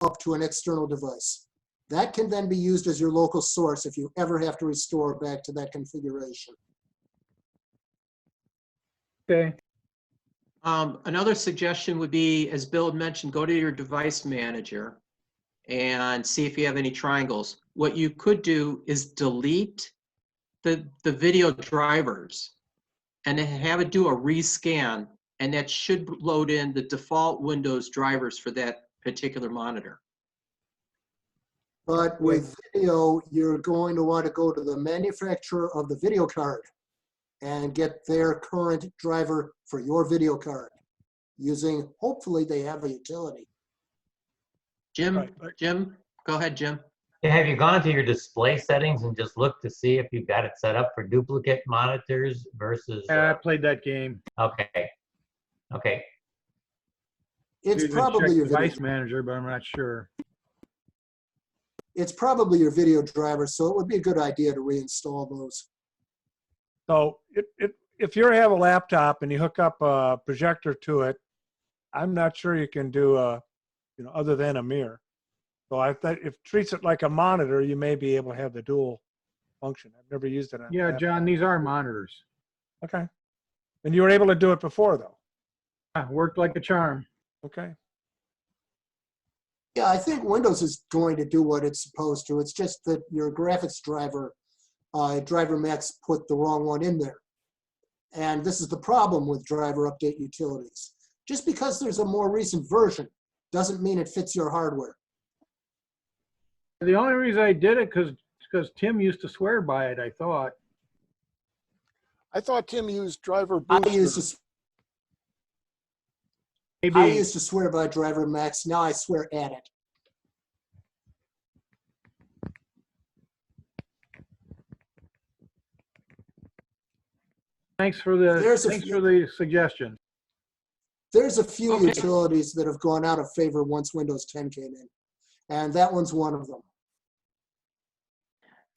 up to an external device. That can then be used as your local source if you ever have to restore back to that configuration. Okay. Another suggestion would be, as Bill had mentioned, go to your device manager and see if you have any triangles. What you could do is delete the video drivers and then have it do a rescan, and that should load in the default Windows drivers for that particular monitor. But with video, you're going to want to go to the manufacturer of the video card and get their current driver for your video card using, hopefully they have a utility. Jim, go ahead, Jim. Yeah, have you gone to your display settings and just looked to see if you've got it set up for duplicate monitors versus? I played that game. Okay. Okay. It's Even probably check your device video. manager, but I'm not sure. It's probably your video driver, so it would be a good idea to reinstall those. So if you have a laptop and you hook up a projector to it, I'm not sure you can do other than a mirror. So I thought if it treats it like a monitor, you may be able to have the dual function. I've never used it on Yeah, laptop. John, these are monitors. Okay. And you were able to do it before, though. Worked like a charm. Okay. Yeah, I think Windows is going to do what it's supposed to. It's just that your graphics driver, Driver Max, put the wrong one in there. And this is the problem with driver update utilities. Just because there's a more recent version doesn't mean it fits your hardware. The only reason I did it because Tim used to swear by it, I thought. I thought Tim used Driver I Booster. used to swear by Driver Max. Now I swear at it. Thanks for the suggestion. There's a few Okay. utilities that have gone out of favor once Windows 10 came in, and that one's one of them.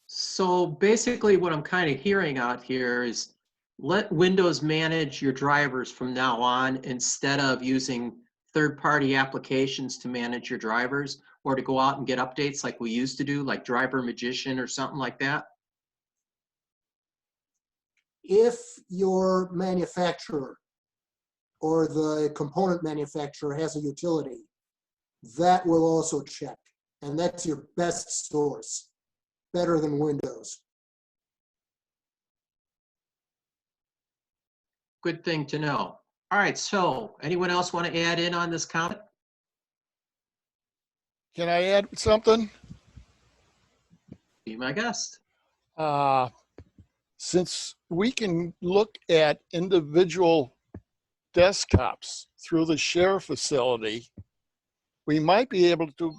So basically what I'm kind of hearing out here is let Windows manage your drivers from now on instead of using third-party applications to manage your drivers or to go out and get updates like we used to do, like Driver Magician or something like that. If your manufacturer or the component manufacturer has a utility, that will also check. And that's your best source, better than Windows. Good thing to know. All right, so anyone else want to add in on this comment? Can I add something? Be my guest. Since we can look at individual desktops through the share facility, we might be able to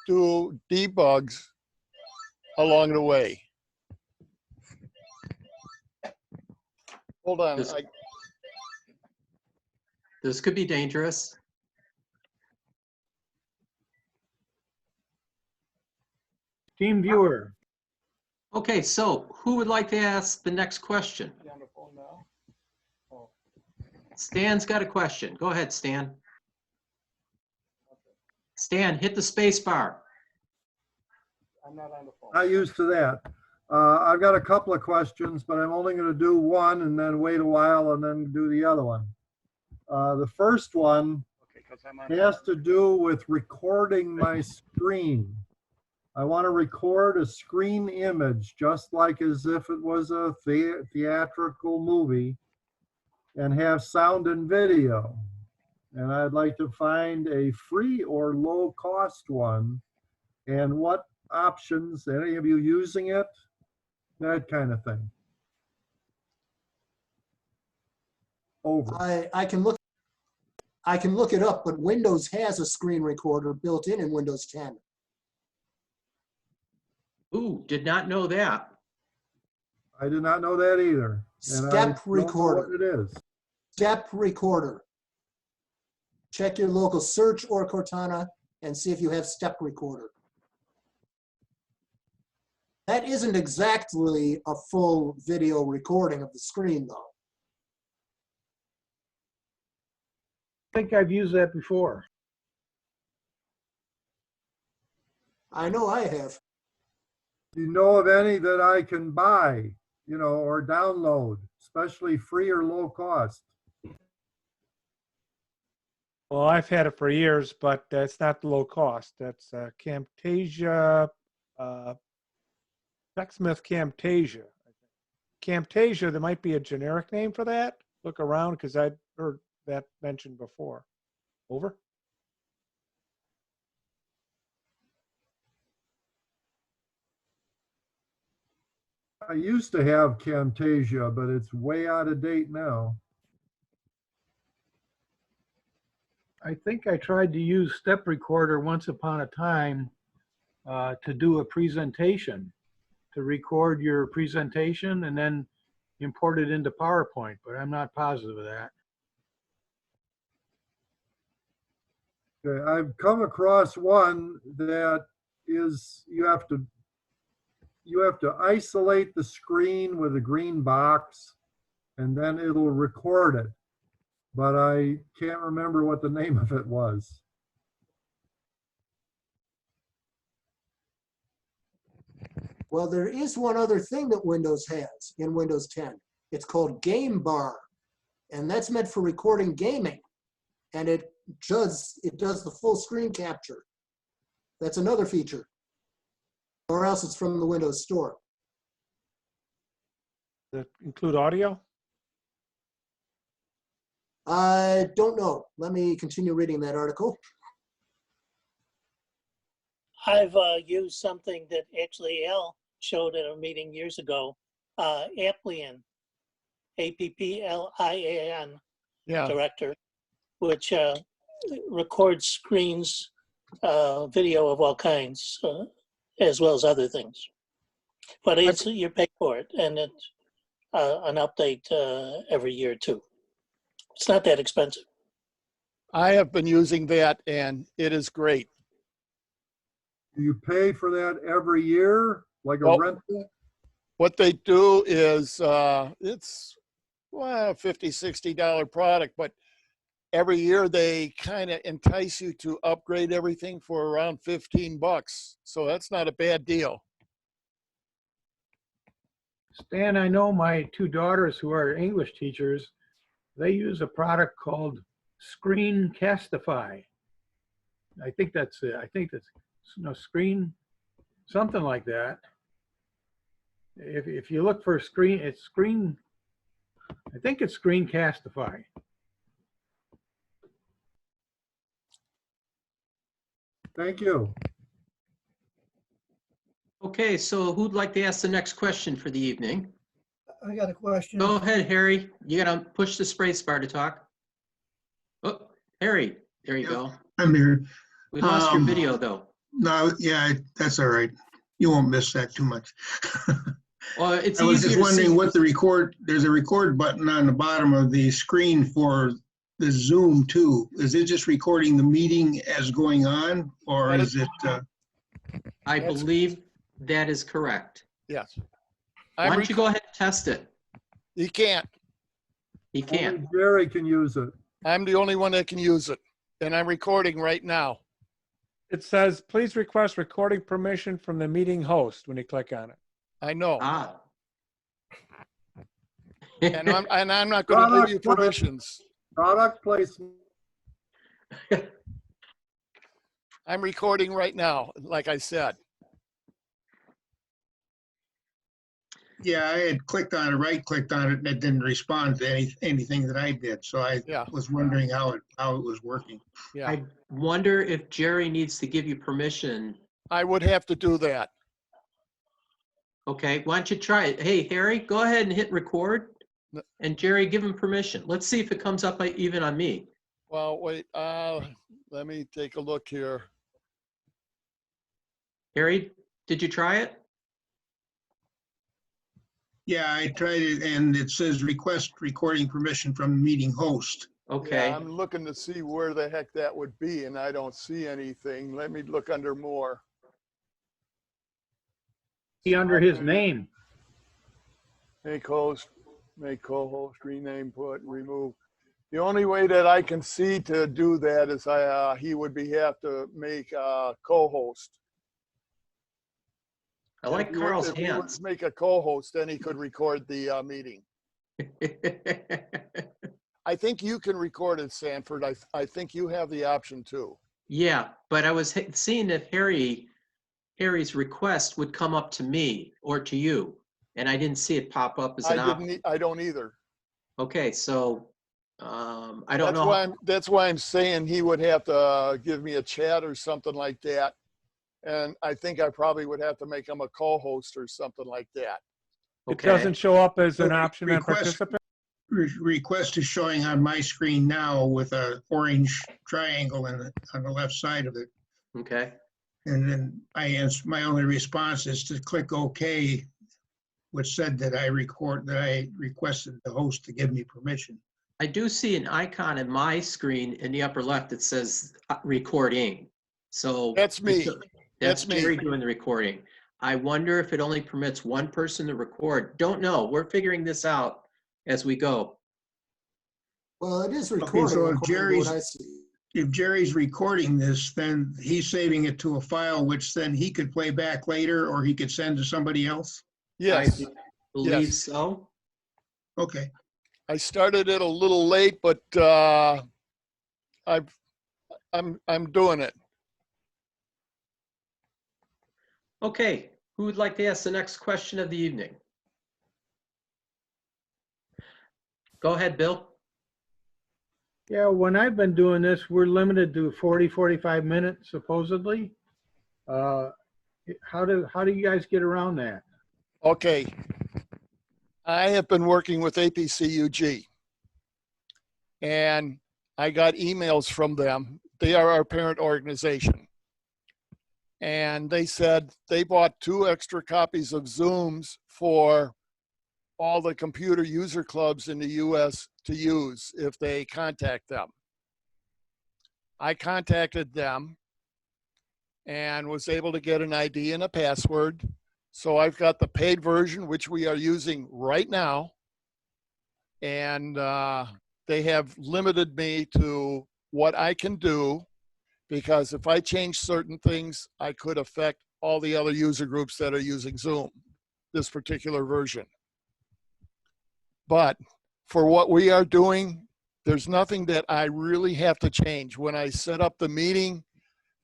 do debugs along the way. Hold on. This could be dangerous. Team viewer. Okay, so who would like to ask the next question? On the phone now? Oh. Stan's got a question. Go ahead, Stan. Stan, hit the space bar. I'm not on the phone. Not used to that. I've got a couple of questions, but I'm only going to do one and then wait a while and then do the other one. The first one has to do with recording my screen. I want to record a screen image just like as if it was a theatrical movie and have sound and video. And I'd like to find a free or low cost one and what options, any of you using it, that kind of thing. Over. I can look it up, but Windows has a screen recorder built in Windows 10. Ooh, did not know that. I did not know that either. And I Step don't know recorder. what it is. Step recorder. Check your local search or Cortana and see if you have step recorder. That isn't exactly a full video recording of the screen, though. I think I've used that before. I know I have. Do you know of any that I can buy, or download, especially free or low cost? Well, I've had it for years, but it's not low cost. That's Camtasia, TechSmith Camtasia. Camtasia, there might be a generic name for that. Look around because I'd heard that mentioned before. Over. I used to have Camtasia, but it's way out of date now. I think I tried to use Step Recorder once upon a time to do a presentation, to record your presentation and then import it into PowerPoint, but I'm not positive of that. Okay, I've come across one that is you have to isolate the screen with a green box, and then it'll record it. But I can't remember what the name of it was. Well, there is one other thing that Windows has in Windows 10. It's called Game Bar, and that's meant for recording gaming. And it does the full screen capture. That's another feature. Or else it's from the Windows Store. Does it include audio? I don't know. Let me continue reading that article. I've used something that actually Al showed at a meeting years ago, Applian, Applian Yeah. director, which records screens, video of all kinds, as well as other things. But it's you pay for it, and it's an update every year too. It's not that expensive. I have been using that and it is great. Do you pay for that every year, like a Well, rental? What they do is it's $50, $60 product, but every year they kind of entice you to upgrade everything for around $15. So that's not a bad deal. Stan, I know my two daughters who are English teachers, they use a product called Screencastify. I think that's it. I think that's Screen, something like that. If you look for screen, it's Screen, I think it's Screencastify. Thank you. Okay, so who'd like to ask the next question for the evening? I got a question. Go ahead, Harry. You gotta push the space bar to talk. Oh, Harry, there you go. I'm here. We lost your video though. No, yeah, that's all right. You won't miss that too much. Well, it's I was easier just to wondering see. what the record, there's a record button on the bottom of the screen for the Zoom too. Is it just recording the meeting as going on, or is it? I believe that is correct. Yes. Why don't you go ahead and test it? You can't. He can't. Only Jerry can use it. I'm the only one that can use it. And I'm recording right now. It says, please request recording permission from the meeting host when you click on it. I know. Ah. And I'm not going to give you permissions. Product placement. I'm recording right now, like I said. Yeah, I had clicked on it, right-clicked on it, and it didn't respond to anything that I did. So I was wondering how it was working. Yeah. I wonder if Jerry needs to give you permission. I would have to do that. Okay, why don't you try it? Hey, Harry, go ahead and hit record. And Jerry, give him permission. Let's see if it comes up even on me. Well, wait, let me take a look here. Harry, did you try it? Yeah, I tried it, and it says request recording permission from the meeting host. Okay. Yeah, I'm looking to see where the heck that would be, and I don't see anything. Let me look under more. See under his name. Make host, make co-host, rename, put, remove. The only way that I can see to do that is he would have to make co-host. I like If you would- Carl's if you would hands. make a co-host, then he could record the meeting. I think you can record it, Sanford. I think you have the option too. Yeah, but I was seeing if Harry's request would come up to me or to you, and I didn't see it pop up as an option. I don't either. Okay, so I don't know. That's why I'm saying he would have to give me a chat or something like that. And I think I probably would have to make him a co-host or something like that. It Okay. doesn't show up as an So option on request- participant? Request is showing on my screen now with a orange triangle on the left side of it. Okay. And then my only response is to click OK, which said that I requested the host to give me permission. I do see an icon in my screen in the upper left that says recording. So That's me. That's That's me. Jerry doing the recording. I wonder if it only permits one person to record. Don't know. We're figuring this out as we go. Well, it is Okay, recording so if according to what I see. if Jerry's recording this, then he's saving it to a file, which then he could play back later, or he could send to somebody else? Yes, I believe Yes. so. Okay. I started it a little late, but I'm doing it. Okay, who would like to ask the next question of the evening? Go ahead, Bill. Yeah, when I've been doing this, we're limited to 40, 45 minutes supposedly. How do you guys get around that? Okay. I have been working with APCUG, and I got emails from them. They are our parent organization. And they said they bought 2 extra copies of Zooms for all the computer user clubs in the US to use if they contact them. I contacted them and was able to get an ID and a password. So I've got the paid version, which we are using right now. And they have limited me to what I can do, because if I change certain things, I could affect all the other user groups that are using Zoom, this particular version. But for what we are doing, there's nothing that I really have to change. When I set up the meeting,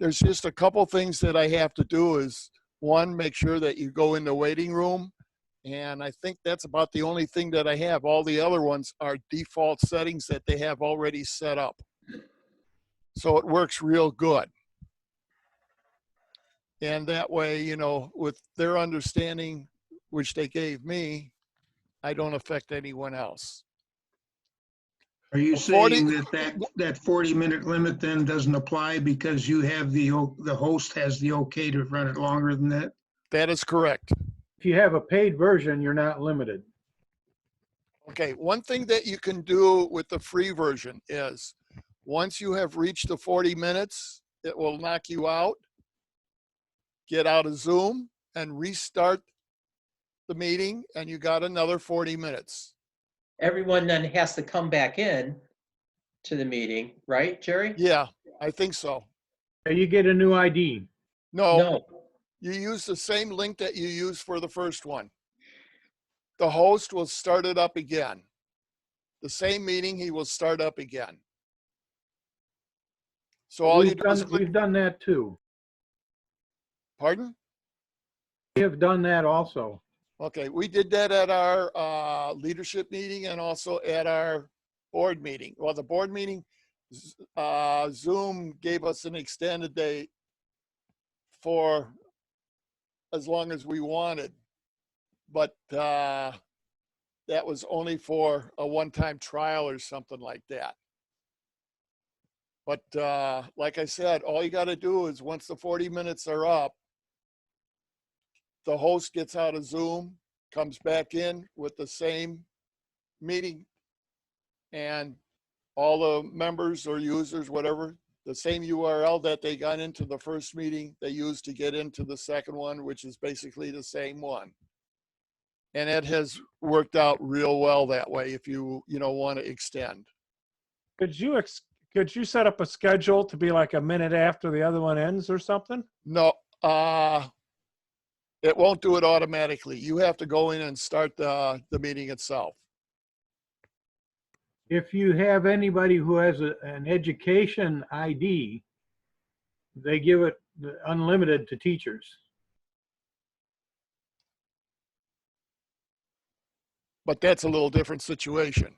there's just a couple things that I have to do is, one, make sure that you go in the waiting room. And I think that's about the only thing that I have. All the other ones are default settings that they have already set up. So it works real good. And that way, you know, with their understanding, which they gave me, I don't affect anyone else. Are you 40 saying that 40-minute limit then doesn't apply because you have the host has the okay to run it longer than that? That is correct. If you have a paid version, you're not limited. Okay, one thing that you can do with the free version is once you have reached the 40 minutes, it will knock you out, get out of Zoom, and restart the meeting, and you got another 40 minutes. Everyone then has to come back in to the meeting, right, Jerry? Yeah, I think so. You get a new ID. No, you use the same link that you used for the first one. The host will start it up again. The same meeting, he will start up again. So all you do is click. We've done that too. Pardon? We have done that also. Okay, we did that at our leadership meeting and also at our board meeting. Well, the board meeting, Zoom gave us an extended date for as long as we wanted, but that was only for a one-time trial or something like that. But like I said, all you got to do is once the 40 minutes are up, the host gets out of Zoom, comes back in with the same meeting, and all the members or users, whatever, the same URL that they got into the first meeting, they use to get into the second one, which is basically the same one. And it has worked out real well that way if you want to extend. Could you set up a schedule to be like a minute after the other one ends or something? No, It won't do it automatically. You have to go in and start the meeting itself. If you have anybody who has an education ID, they give it unlimited to teachers. But that's a little different situation.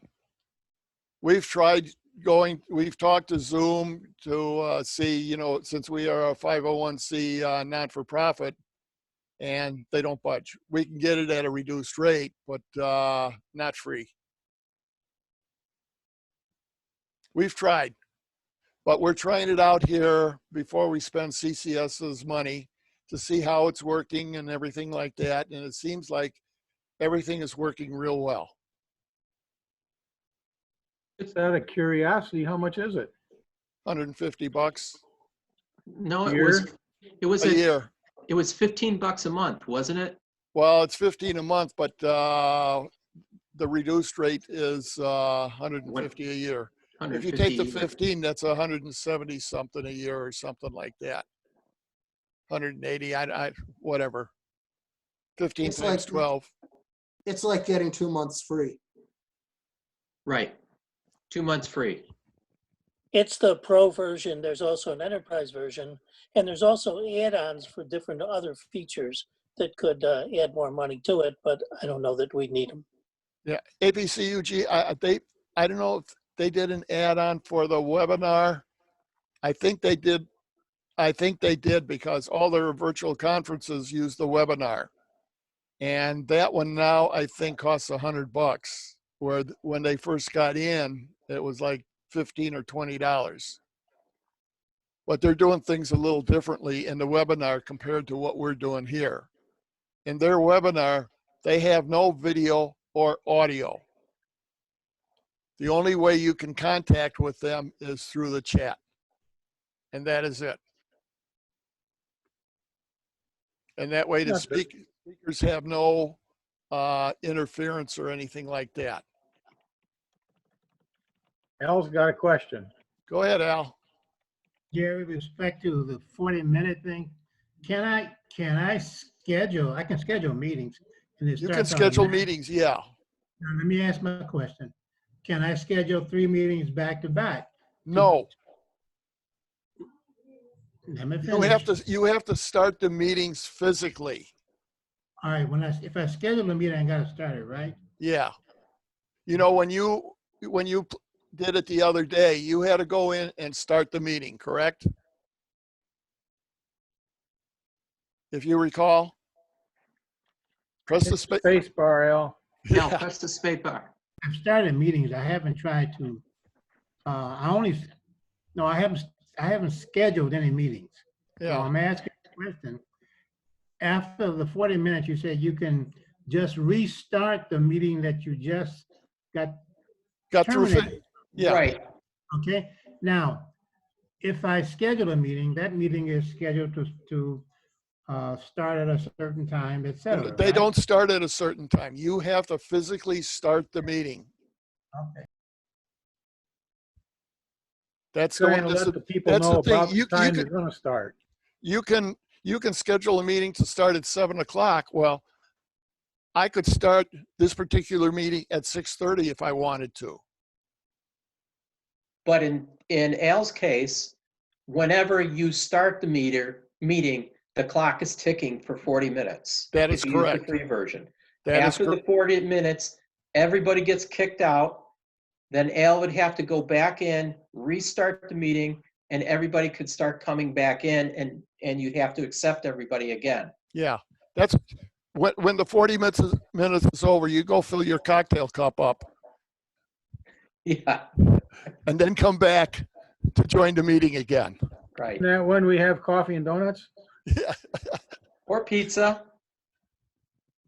We've talked to Zoom to see, you know, since we are a 501c not-for-profit, and they don't budge. We can get it at a reduced rate, but not free. We've tried, but we're trying it out here before we spend CCS's money to see how it's working and everything like that. And it seems like everything is working real well. Just out of curiosity, how much is it? $150 No, Year? it was a year. It was $15 a month, wasn't it? Well, it's 15 a month, but the reduced rate is 150 a year. If you take the 15, that's 170 something a year or something like that. 180, whatever. 15 It's times like- 12. It's like getting 2 months free. Right. 2 months free. It's the pro version. There's also an enterprise version, and there's also add-ons for different other features that could add more money to it, but I don't know that we need them. Yeah, APCUG, I don't know if they did an add-on for the webinar. I think they did because all their virtual conferences use the webinar. And that one now I think costs $100, where when they first got in, it was like $15 or $20. But they're doing things a little differently in the webinar compared to what we're doing here. In their webinar, they have no video or audio. The only way you can contact with them is through the chat. And that is it. And that way the speakers have no interference or anything like that. Al's got a question. Go ahead, Al. Jerry, with respect to the 40-minute thing, can I schedule meetings? And it You can starts schedule automatic. meetings, yeah. Now, let me ask my question. Can I schedule 3 meetings back to back? No, Let me you have to start the meetings physically. All right, if I schedule a meeting, I gotta start it, right? Yeah. You know, when you did it the other day, you had to go in and start the meeting, correct? If you recall. Press the Space bar, Al. Now press the space bar. I've started meetings. I haven't tried to, I haven't scheduled any meetings. So Yeah. I'm asking a question. After the 40 minutes, you said you can just restart the meeting that you just got through. terminated. Yeah. Right. Okay. Now, if I schedule a meeting, that meeting is scheduled to start at a certain time, et cetera. They right? don't start at a certain time. You have to physically start the meeting. Okay. That's the Trying one. to let the people That's know the thing. about the time they're going to start. You can schedule a meeting to start at 7 o'clock. Well, I could start this particular meeting at 6:30 if I wanted to. But in Al's case, whenever you start the meeting, the clock is ticking for 40 minutes. That is if you use correct. the free version. That is After the 40 minutes, everybody gets kicked out. Then Al would have to go back in, restart the meeting, and everybody could start coming back in, and you'd have to accept everybody again. Yeah, that's when the 40 minutes is over, you go fill your cocktail cup up. Yeah. And then come back to join the meeting again. Right. Isn't that when we have coffee and donuts? Yeah. Or pizza.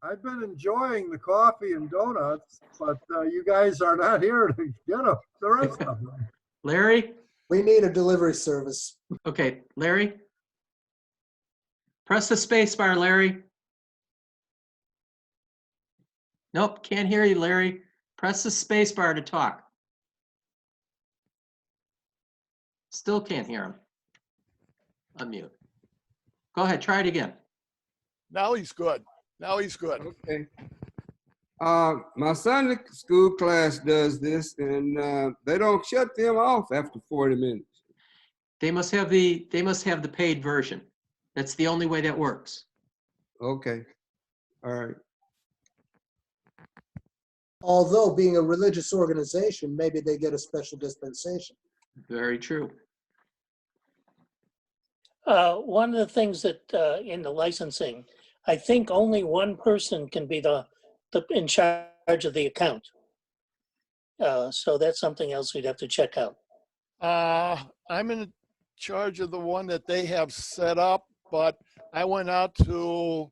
I've been enjoying the coffee and donuts, but you guys are not here to get the rest of them. Larry? We need a delivery service. Okay, Larry? Press the space bar, Larry. Nope, can't hear you, Larry. Press the space bar to talk. Still can't hear him. Unmute. Go ahead, try it again. Now he's good. Now he's good. Okay. My Sunday school class does this, and they don't shut them off after 40 minutes. They must have the paid version. That's the only way that works. Okay. All right. Although being a religious organization, maybe they get a special dispensation. Very true. One of the things that in the licensing, I think only one person can be the in charge of the account. So that's something else we'd have to check out. I'm in charge of the one that they have set up, but I went out to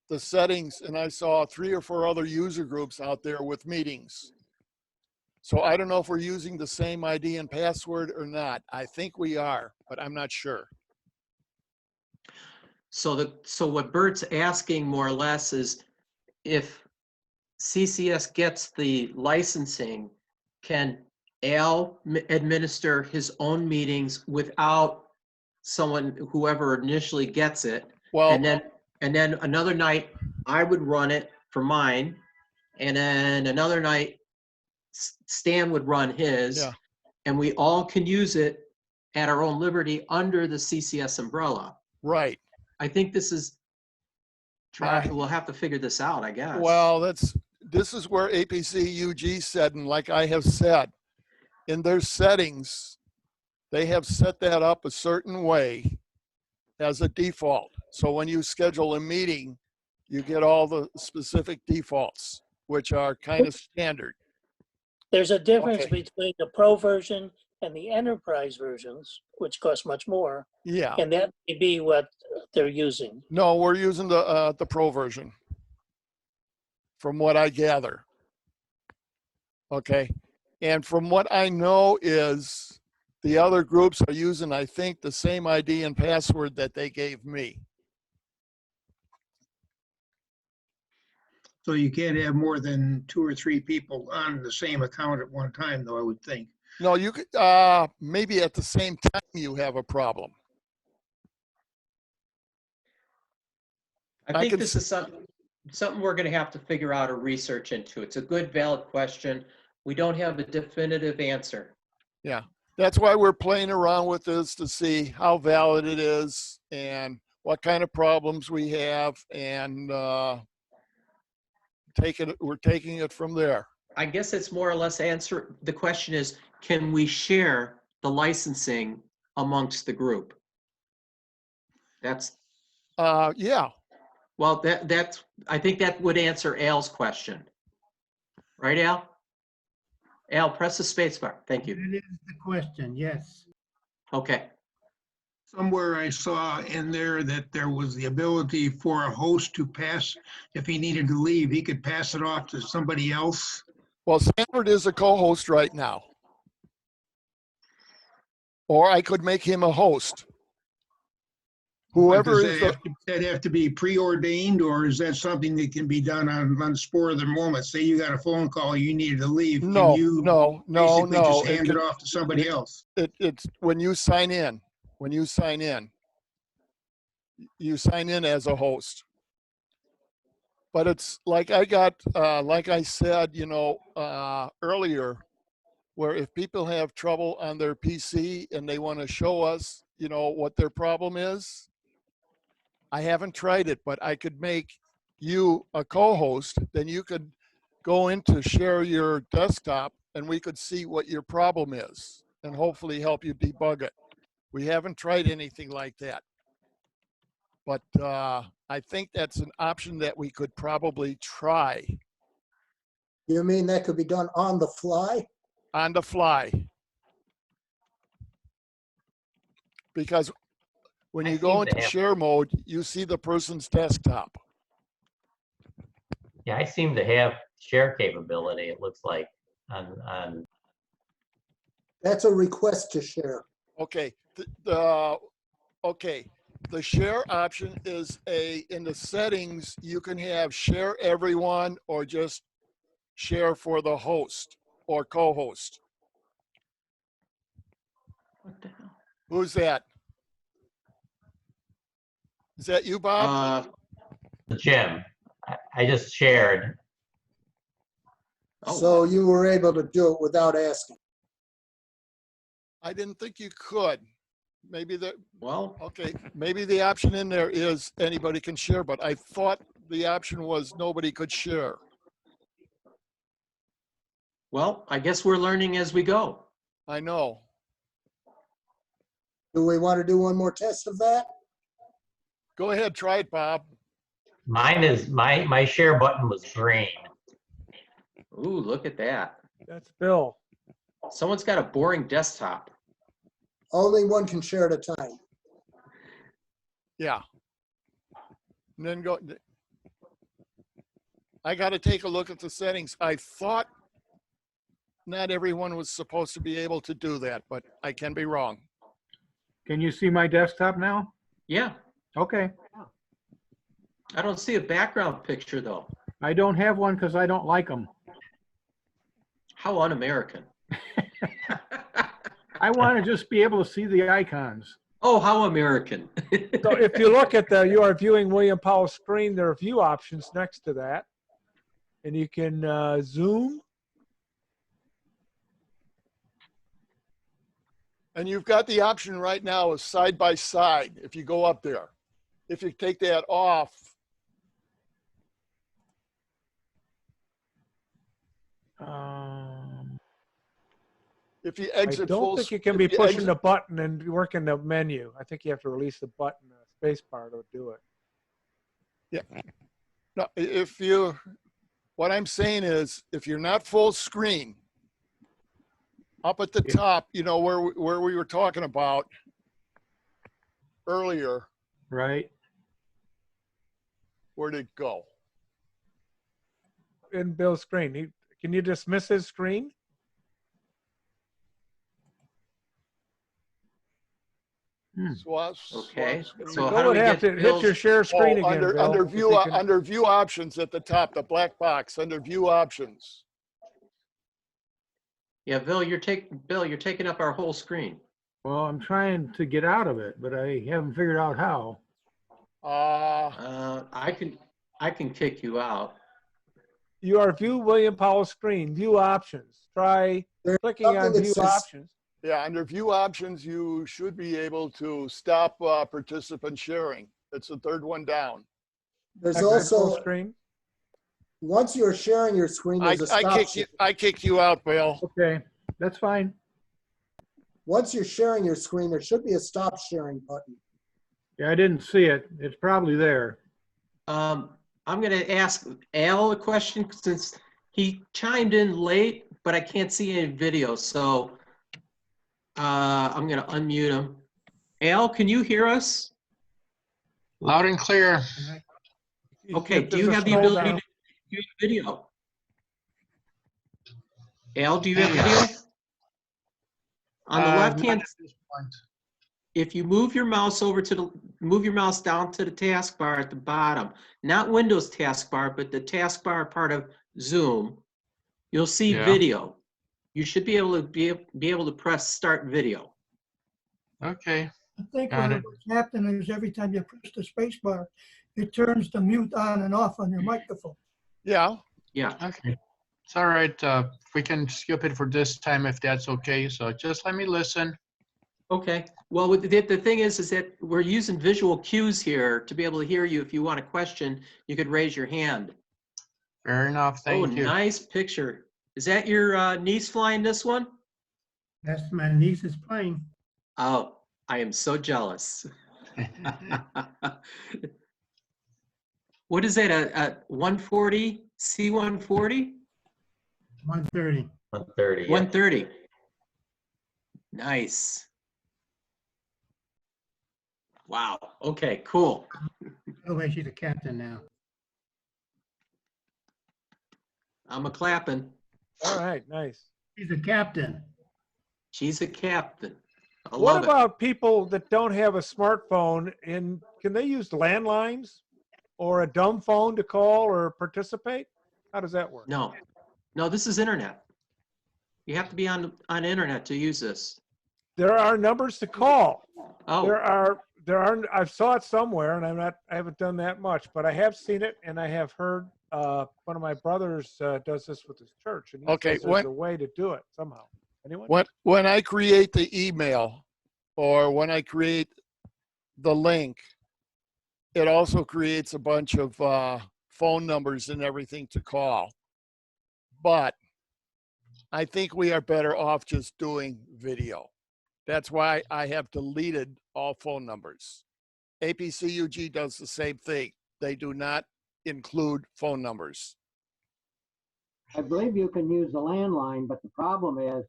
the settings and I saw 3 or 4 other user groups out there with meetings. So I don't know if we're using the same ID and password or not. I think we are, but I'm not sure. So what Bert's asking more or less is if CCS gets the licensing, can Al administer his own meetings without whoever initially gets it? Well, And then another night I would run it for mine, and then another night Stan would run his, yeah. and we all can use it at our own liberty under the CCS umbrella. Right. I think this is, we'll have to figure this out, I guess. Well, this is where APC UG said, and like I have said, in their settings, they have set that up a certain way as a default. So when you schedule a meeting, you get all the specific defaults, which are kind of standard. There's a difference Okay. between the pro version and the enterprise versions, which cost much more. Yeah. And that may be what they're using. No, we're using the pro version, from what I gather. Okay. And from what I know is the other groups are using, I think, the same ID and password that they gave me. So you can't have more than 2 or 3 people on the same account at one time, though, I would think. No, you could, maybe at the same time you have a problem. I think this is something we're going to have to figure out or research into. It's a good, valid question. We don't have a definitive answer. Yeah, that's why we're playing around with this to see how valid it is and what kind of problems we have, and we're taking it from there. I guess it's more or less the question is, can we share the licensing amongst the group? That's yeah. Well, I think that would answer Al's question. Right, Al? Al, press the space bar. Thank you. That is the question, yes. Okay. Somewhere I saw in there that there was the ability for a host to pass, if he needed to leave, he could pass it off to somebody else. Well, Sanford is a co-host right now. Or I could make him a host. Whoever is Does that have to be preordained, or is that something that can be done on the spur of the moment? Say you got a phone call, you needed to leave. No, can you no. just hand it off to somebody else? It's when you sign in. When you sign in as a host. But it's like like I said, earlier, where if people have trouble on their PC and they want to show us, what their problem is, I haven't tried it, but I could make you a co-host, then you could go in to share your desktop and we could see what your problem is and hopefully help you debug it. We haven't tried anything like that. But I think that's an option that we could probably try. You mean that could be done on the fly? On the fly. Because when you go into share mode, you see the person's desktop. Yeah, I seem to have share capability, it looks like, on That's a request to share. Okay. The share option is in the settings, you can have share everyone or just share for the host or co-host. What the hell? Who's that? Is that you, Bob? the Jim. I just shared. Oh. So you were able to do it without asking. I didn't think you could. Maybe the, Well, okay, maybe the option in there is anybody can share, but I thought the option was nobody could share. well, I guess we're learning as we go. I know. Do we want to do one more test of that? Go ahead, try it, Bob. Mine is, my share button was green. Ooh, look at that. That's Bill. Someone's got a boring desktop. Only one can share at a time. Yeah. And then go. I got to take a look at the settings. I thought not everyone was supposed to be able to do that, but I can be wrong. Can you see my desktop now? Yeah, Okay. I don't see a background picture though. I don't have one because I don't like them. How un-American. I want to just be able to see the icons. Oh, how American. So if you look at you are viewing William Powell's screen, there are view options next to that. And you can zoom. And you've got the option right now of side by side if you go up there. If you take that off, if you I exit don't full, think you can if be you pushing exit- the button and working the menu. I think you have to release the button, space bar to do it. Yeah. No, if you, what I'm saying is, if you're not full screen, up at the top, you know, where we were talking about earlier, Right. where'd it go? In Bill's screen, can you dismiss his screen? Okay. So Bill how do would we have get to hit your share screen again, Bill. Under if view, he can- under view options at the top, the black box under view options. Yeah, Bill, you're taking up our whole screen. Well, I'm trying to get out of it, but I haven't figured out how. I can kick you out. You are view William Powell's screen, view options. Try clicking on something that view says- options. Yeah, under view options, you should be able to stop participant sharing. It's the third one down. There's Back to full also, screen. once you're sharing your screen, there's a stop share. I kick you out, Bill. Okay, that's fine. Once you're sharing your screen, there should be a stop sharing button. Yeah, I didn't see it. It's probably there. I'm going to ask Al a question since he chimed in late, but I can't see any video. So I'm going to unmute him. Al, can you hear us? Loud and clear. Okay, do you There's a have the scroll ability down. to view video? Al, do you have video? On the left hand, if you move your mouse down to the taskbar at the bottom, not Windows taskbar, but the taskbar part of Zoom, you'll see Yeah. video. You should be able to press start video. Okay. I think Got it. what's happening is every time you press the space bar, it turns the mute on and off on your microphone. Yeah. Yeah. Okay. It's all right. We can skip it for this time if that's okay. So just let me listen. Okay. Well, the thing is that we're using visual cues here to be able to hear you. If you want a question, you could raise your hand. Fair enough. Thank you. Nice picture. Is that your niece flying this one? That's my niece's plane. Oh, I am so jealous. What is that, a 140, C-140? 130. 130. yeah. 130. Nice. Wow. Okay, cool. Oh, wait, she's a captain now. I'm a clapping. All right, nice. She's a captain. She's a captain. I What love it. about people that don't have a smartphone, and can they use landlines or a dumb phone to call or participate? How does that work? No, this is internet. You have to be on internet to use this. There are numbers to call. Oh, There are there are, I saw it somewhere, and I haven't done that much, but I have seen it, and I have heard one of my brothers does this with his church, and he Okay, says there's a way to do it somehow. Anyone? When I create the email or when I create the link, it also creates a bunch of phone numbers and everything to call. But I think we are better off just doing video. That's why I have deleted all phone numbers. APCUG does the same thing. They do not include phone numbers. I believe you can use the landline, but the problem is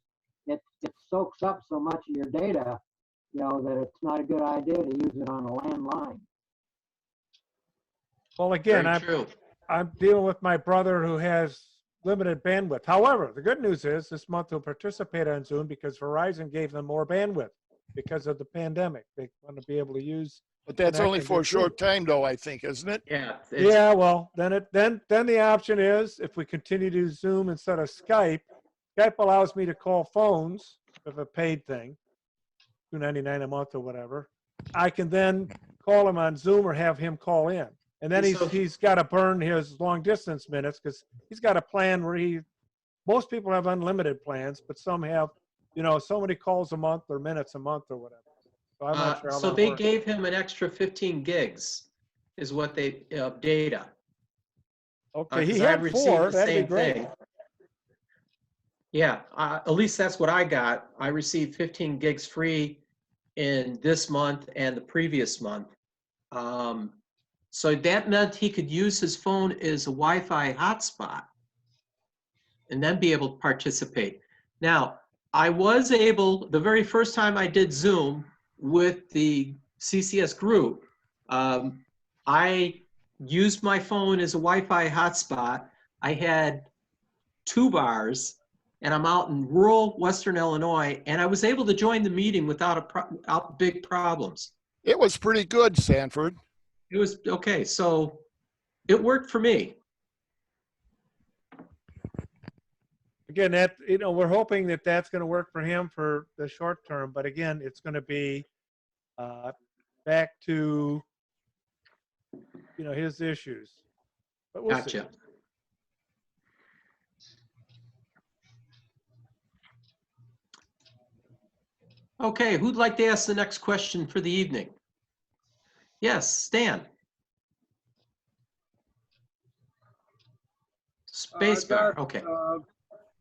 it soaks up so much of your data, you know, that it's not a good idea to use it on a landline. Well, again, Very true. I'm dealing with my brother who has limited bandwidth. However, the good news is this month he'll participate on Zoom because Verizon gave them more bandwidth because of the pandemic. They want to be able to use. But that's only for a short time, though, I think, isn't it? Yeah. Yeah, well, then the option is if we continue to Zoom instead of Skype. Skype allows me to call phones with a paid thing, $2.99 a month or whatever. I can then call him on Zoom or have him call in. And then he's got to burn his long distance minutes because he's got a plan where most people have unlimited plans, but some have, you know, so many calls a month or minutes a month or whatever. So I'm not sure how so that they works. gave him an extra 15 gigs is what they, data. Okay, he 'Cause I had received 4, the that'd be same great. thing. Yeah, at least that's what I got. I received 15 gigs free in this month and the previous month. So that meant he could use his phone as a Wi-Fi hotspot and then be able to participate. Now, I was able, the very first time I did Zoom with the CCS group, I used my phone as a Wi-Fi hotspot. I had 2 bars, and I'm out in rural Western Illinois, and I was able to join the meeting without big problems. It was pretty good, Sanford. It was okay, so it worked for me. Again, we're hoping that that's going to work for him for the short term, but again, it's going to be back to, you know, his issues. But we'll see. Gotcha. Okay, who'd like to ask the next question for the evening? Yes, Stan. Spacebar, okay.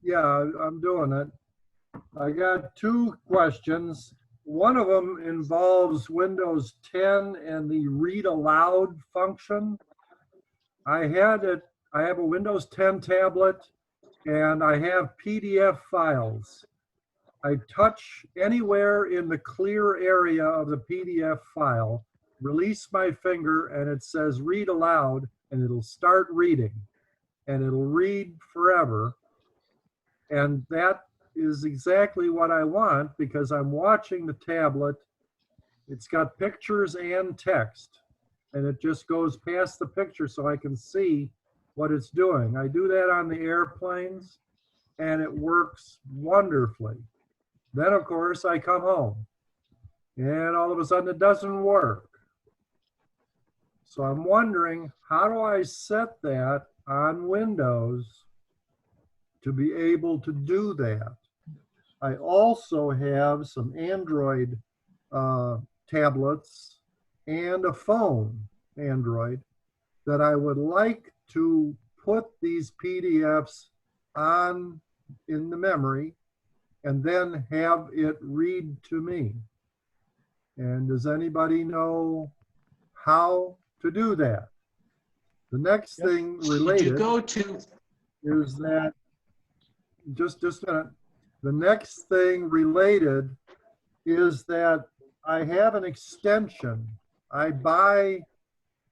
Yeah, I'm doing it. I got 2 questions. One of them involves Windows 10 and the read aloud function. I have a Windows 10 tablet and I have PDF files. I touch anywhere in the clear area of the PDF file, release my finger, and it says read aloud, and it'll start reading, and it'll read forever. And that is exactly what I want because I'm watching the tablet. It's got pictures and text, and it just goes past the picture so I can see what it's doing. I do that on the airplanes, and it works wonderfully. Then, of course, I come home, and all of a sudden it doesn't work. So I'm wondering, how do I set that on Windows to be able to do that? I also have some Android tablets and a phone, Android, that I would like to put these PDFs on in the memory and then have it read to me. And does anybody know how to do that? The next thing related Did you go to is that, just a minute. The next thing related is that I have an extension. I buy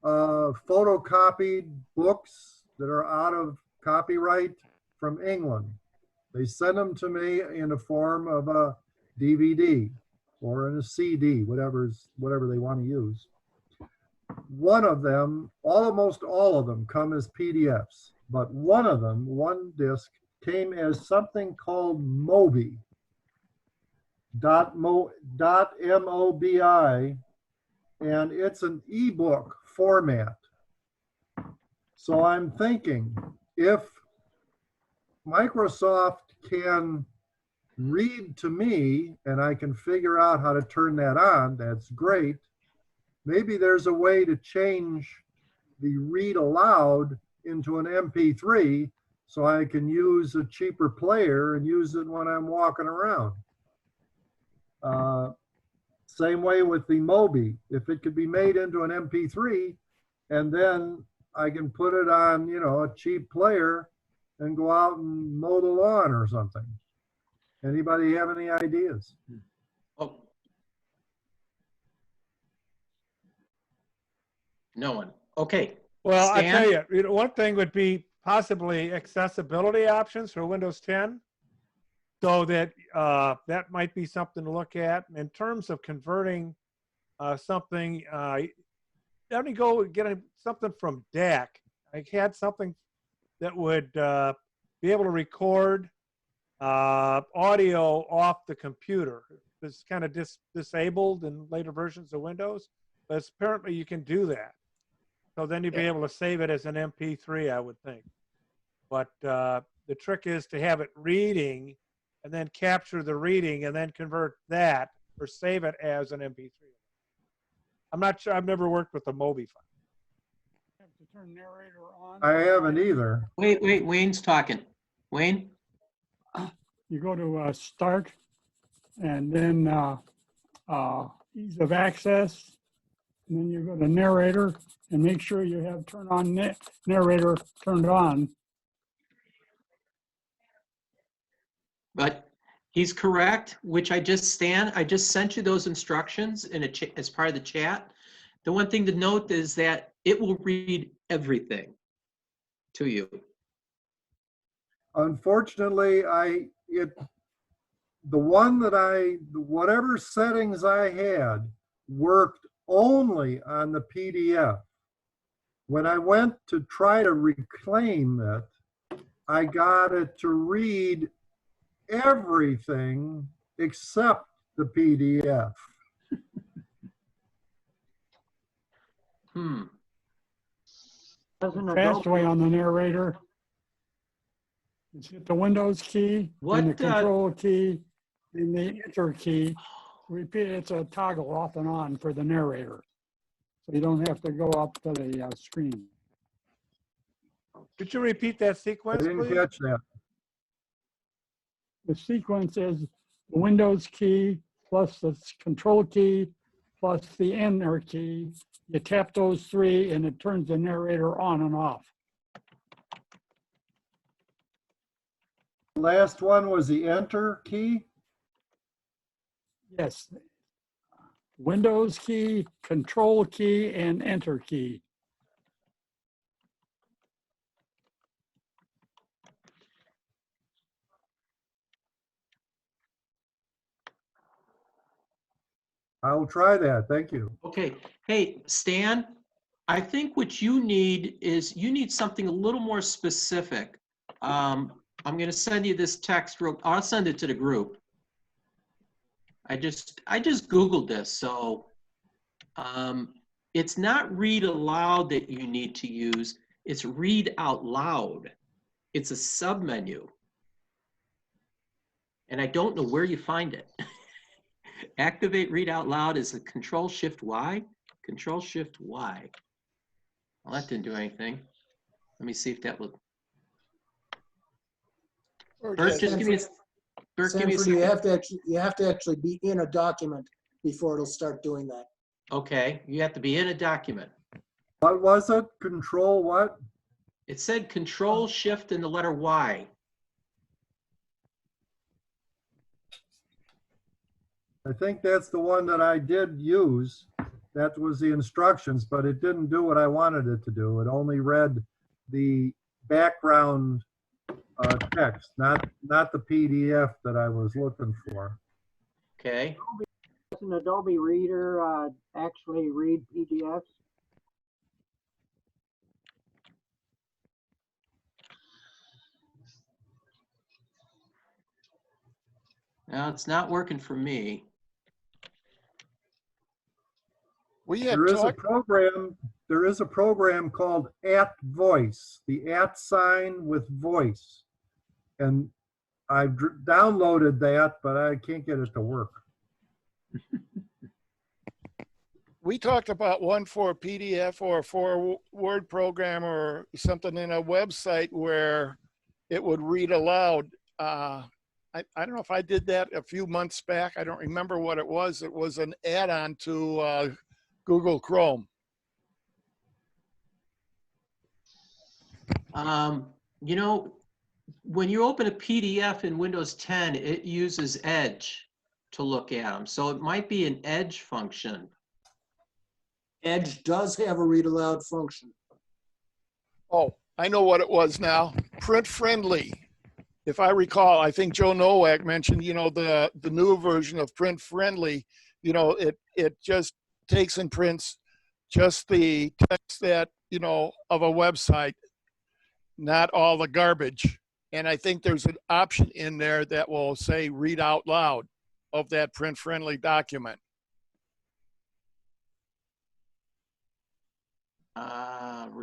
photocopied books that are out of copyright from England. They send them to me in the form of a DVD or in a CD, whatever they want to use. One of them, almost all of them come as PDFs, but one of them, one disc, came as something called Mobi, .mobi, and it's an ebook format. So I'm thinking, if Microsoft can read to me and I can figure out how to turn that on, that's great. Maybe there's a way to change the read aloud into an MP3 so I can use a cheaper player and use it when I'm walking around. Same way with the Mobi. If it could be made into an MP3 and then I can put it on, you know, a cheap player and go out and mow the lawn or something. Anybody have any ideas? Oh. No one. Okay. Well, I Stan? tell you, one thing would be possibly accessibility options for Windows 10. So that that might be something to look at. In terms of converting something, let me go get something from DAC. I had something that would be able to record audio off the computer. It's kind of disabled in later versions of Windows, but apparently you can do that. So then you'd be able to save it as an MP3, I would think. But the trick is to have it reading and then capture the reading and then convert that or save it as an MP3. I'm not sure. I've never worked with a Mobi file. Have to turn narrator on. I haven't either. Wait, Wayne's talking. Wayne? You go to Start and then Ease of Access. And then you go to Narrator and make sure you have Turn On Narrator turned on. But he's correct, which I just sent you those instructions in as part of the chat. The one thing to note is that it will read everything to you. Unfortunately, whatever settings I had worked only on the PDF. When I went to try to reclaim it, I got it to read everything except the PDF. Fast way on the narrator. Just hit the Windows key and the Control key and the Enter key. Repeat, it's a toggle off and on for the narrator. So you don't have to go up to the screen. Could you repeat that sequence, I didn't please? catch that. The sequence is the Windows key plus the Control key plus the Enter key. You tap those three and it turns the narrator on and off. Last one was the Enter key. Yes. Windows key, Control key, and Enter key. I'll try that. Thank you. Okay. Hey, Stan, I think what you need is something a little more specific. I'm going to send you this text. I'll send it to the group. I just Googled this. So it's not read aloud that you need to use. It's read out loud. It's a submenu. And I don't know where you find it. Activate read out loud is a Control-Shift-Y. Control-Shift-Y. Well, that didn't do anything. Let me see if that will. Bert, just give me a Sanford, second. you have to actually be in a document before it'll start doing that. Okay, you have to be in a document. What was it? Control what? It said Control-Shift and the letter Y. I think that's the one that I did use. That was the instructions, but it didn't do what I wanted it to do. It only read the background text, not the PDF that I was looking for. Okay. Does an Adobe Reader actually read PDFs? No, it's not working for me. We had There is a talked, program, there is a program called @Voice, the @ with voice. And I've downloaded that, but I can't get it to work. we talked about one for a PDF or for a Word program or something in a website where it would read aloud. I don't know if I did that a few months back. I don't remember what it was. It was an add-on to Google Chrome. You know, when you open a PDF in Windows 10, it uses Edge to look at them. So it might be an Edge function. Edge does have a read aloud function. Oh, I know what it was now. Print friendly. If I recall, I think Joe Nowak mentioned, the new version of print friendly, it just takes and prints just the text that, of a website, not all the garbage. And I think there's an option in there that will say read out loud of that print friendly document.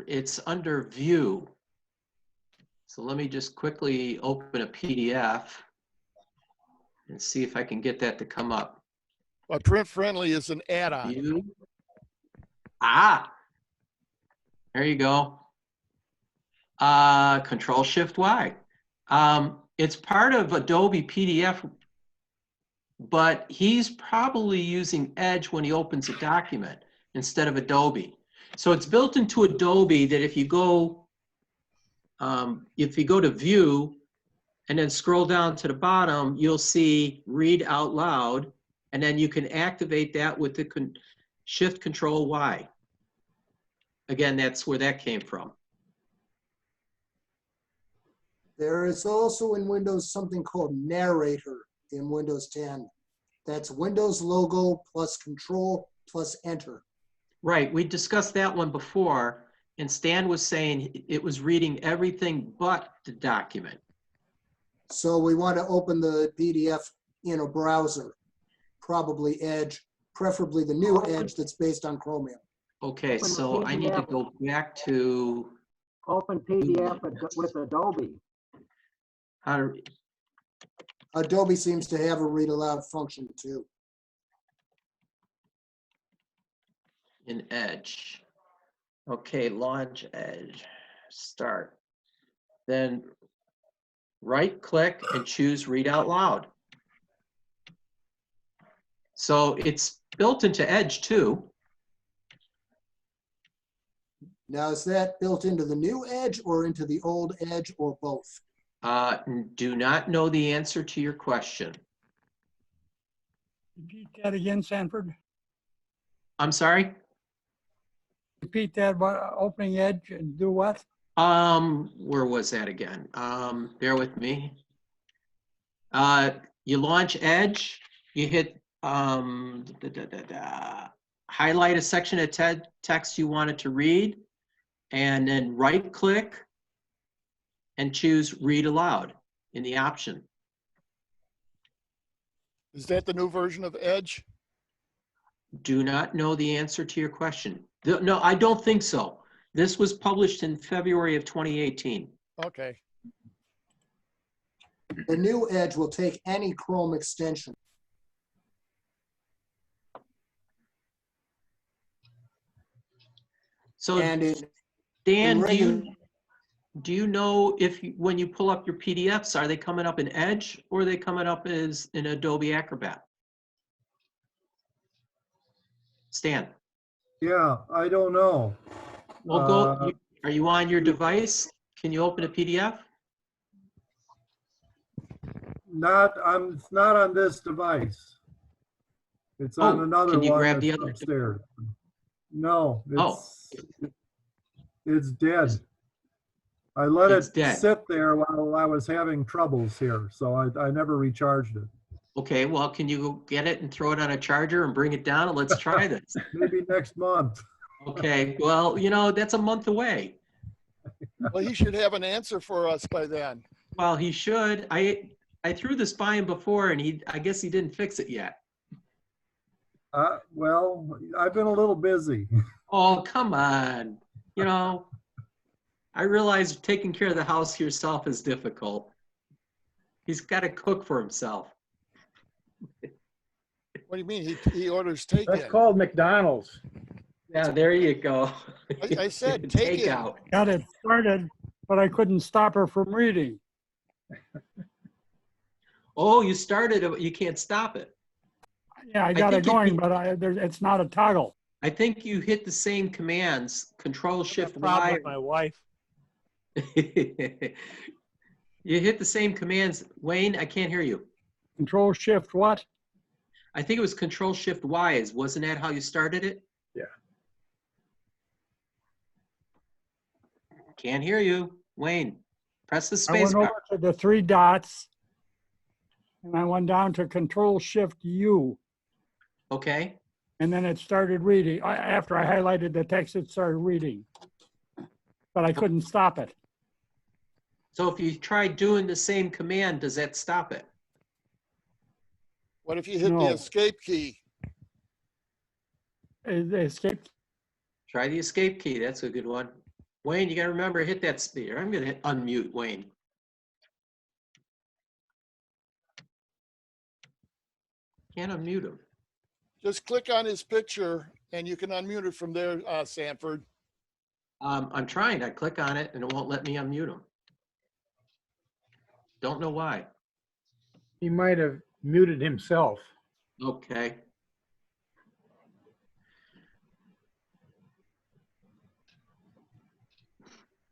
It's under view. So let me just quickly open a PDF and see if I can get that to come up. But print friendly is an add-on. View. Ah, there you go. Control-Shift-Y. It's part of Adobe PDF, but he's probably using Edge when he opens a document instead of Adobe. So it's built into Adobe that if you go to View and then scroll down to the bottom, you'll see Read Out Loud, and then you can activate that with the Shift-Control-Y. Again, that's where that came from. There is also in Windows something called Narrator in Windows 10. That's Windows logo plus Control plus Enter. Right, we discussed that one before, and Stan was saying it was reading everything but the document. So we want to open the PDF in a browser, probably Edge, preferably the new Edge that's based on Chromium. Okay, so I need to go back to Open PDF with Adobe. Adobe seems to have a read aloud function too. in Edge. Okay, launch Edge, start. Then right click and choose read out loud. So it's built into Edge too. Now, is that built into the new Edge or into the old Edge or both? Do not know the answer to your question. Repeat that again, Sanford. I'm sorry? Repeat that about opening Edge and do what? Where was that again? Bear with me. You launch Edge, you hit highlight a section of text you wanted to read, and then right click and choose read aloud in the option. Is that the new version of Edge? Do not know the answer to your question. No, I don't think so. This was published in February of 2018. Okay. The new Edge will take any Chrome extension. So, and Dan, do you know if when you pull up your PDFs, are they coming up in Edge or are they coming up as in Adobe Acrobat? Stan? Yeah, I don't know. Well, go. Are you on your device? Can you open a PDF? It's not on this device. It's on another can you one grab that's the other upstairs. No, it's dead. I let it sit there while I was having troubles here, so I never recharged it. Okay, well, can you go get it and throw it on a charger and bring it down and let's try this? Maybe next month. Okay, well, you know, that's a month away. Well, he should have an answer for us by then. Well, he should. I threw this by him before and I guess he didn't fix it yet. Well, I've been a little busy. Oh, come on. You know, I realize taking care of the house yourself is difficult. He's got to cook for himself. What do you mean? He orders takeout. That's called McDonald's. Yeah, there you go. I said take out. Got it started, but I couldn't stop her from reading. Oh, you started it, you can't stop it. Yeah, I got it going, but it's not a toggle. I think you hit the same commands, Control Shift Problem Y. with my wife. You hit the same commands. Wayne, I can't hear you. Control Shift what? I think it was Control Shift Y. Wasn't that how you started it? Yeah. Can't hear you. Wayne, press the I space went bar. over to the three dots and I went down to Control Shift U. Okay. And then it started reading. After I highlighted the text, it started reading. But I couldn't stop it. So if you try doing the same command, does that stop it? What if you hit No. the escape key? The escape. Try the escape key. That's a good one. Wayne, you got to remember, hit that speed. I'm going to hit unmute Wayne. Can't unmute him. Just click on his picture and you can unmute it from there, Sanford. I'm trying. I click on it and it won't let me unmute him. Don't know why. He might have muted himself. Okay.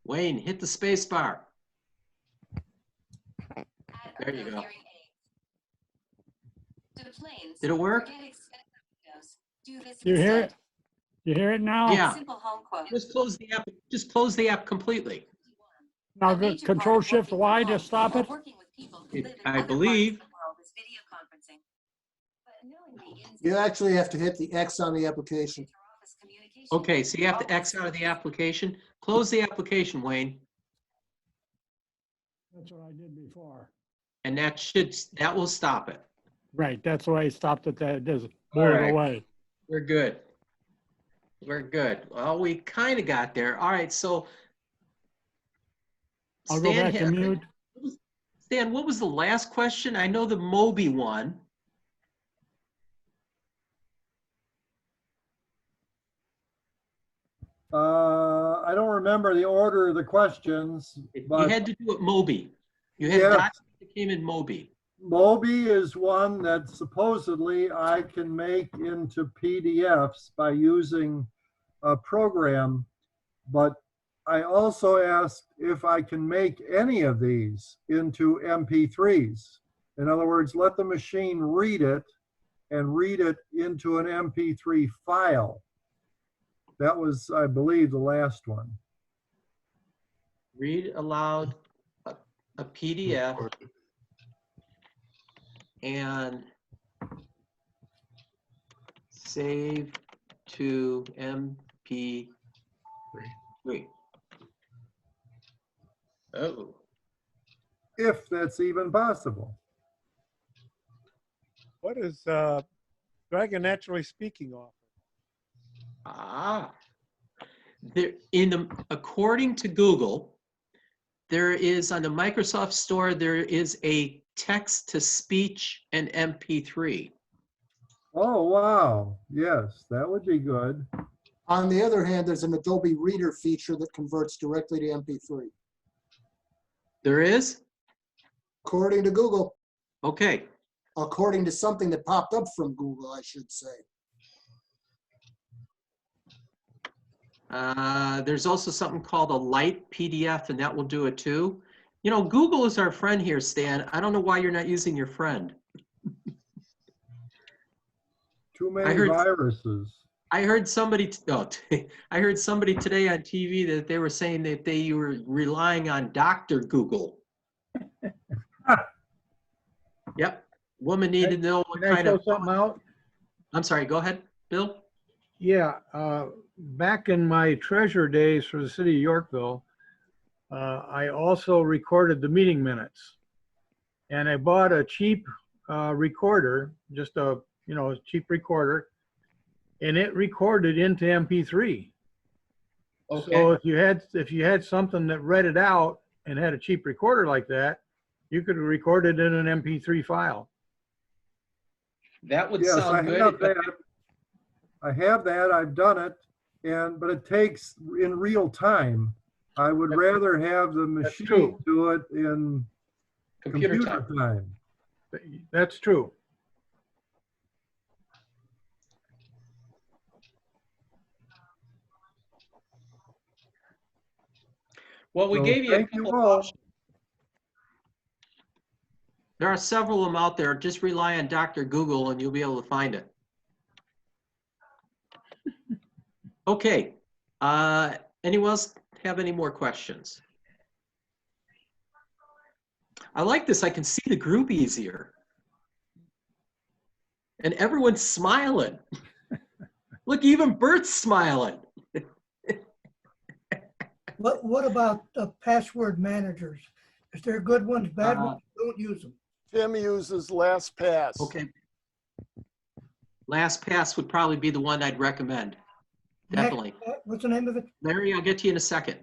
Wayne, hit the space bar. There you go. Did it work? You hear it? You hear it now? Yeah. Just close the app. Just close the app completely. Now go Control Shift Y to stop it. I believe. You actually have to hit the X on the application. Okay, so you have to X out of the application. Close the application, Wayne. That's what I did before. And that will stop it. Right, that's why I stopped it. That does All blow right. it away. We're good. We're good. Well, we kind of got there. All right, so I'll go back to mute. Stan, what was the last question? I know the Moby one. I don't remember the order of the questions, but You had to do it Moby. You had Yeah. documents that came in Moby. Moby is one that supposedly I can make into PDFs by using a program, but I also asked if I can make any of these into MP3s. In other words, let the machine read it and read it into an MP3 file. That was, I believe, the last one. Read aloud a PDF and save to MP3. Oh. If that's even possible. What is Dragon Naturally Speaking offer? There, according to Google, there is on the Microsoft Store, there is a text-to-speech and MP3. Oh, wow. Yes, that would be good. On the other hand, there's an Adobe Reader feature that converts directly to MP3. There is? According to Google. Okay. According to something that popped up from Google, I should say. There's also something called a light PDF, and that will do it too. You know, Google is our friend here, Stan. I don't know why you're not using your friend. Too many viruses. I heard somebody, I heard somebody today on TV that they were saying that you were relying on Dr. Google. Yep. Woman needed to know what Can I kind throw of. something out? I'm sorry, go ahead, Bill. Yeah, back in my treasurer days for the city of Yorkville, I also recorded the meeting minutes. And I bought a cheap recorder, just a cheap recorder, and it recorded into MP3. Okay. So if you had something that read it out and had a cheap recorder like that, you could record it in an MP3 file. That would Yes, I sound good. have that. I have that. I've done it, but it takes in real time. I would rather have the machine true. do it in Computer time. That's true. Well, we So gave you a thank you couple all. options. There are several of them out there. Just rely on Dr. Google and you'll be able to find it. Okay. Anyone else have any more questions? I like this. I can see the group easier. And everyone's smiling. Look, even Bert's smiling. What about password managers? Is there good ones, bad ones? Don't use them. Tim uses LastPass. Okay. LastPass would probably be the one I'd recommend. Definitely. What's the name of it? Larry, I'll get to you in a second.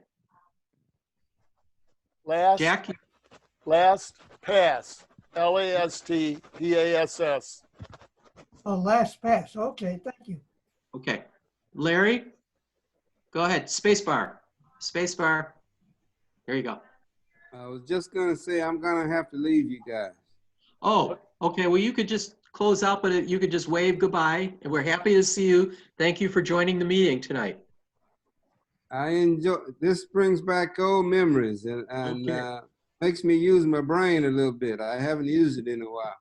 Jack? LastPass. LASTPASS. Oh, LastPass. Okay, thank you. Okay. Larry, go ahead. Spacebar. Spacebar. There you go. I was just gonna say, I'm gonna have to leave you guys. Oh, okay. Well, you could just close out, but you could just wave goodbye. And we're happy to see you. Thank you for joining the meeting tonight. I enjoy, this brings back old memories and Okay. makes me use my brain a little bit. I haven't used it in a while.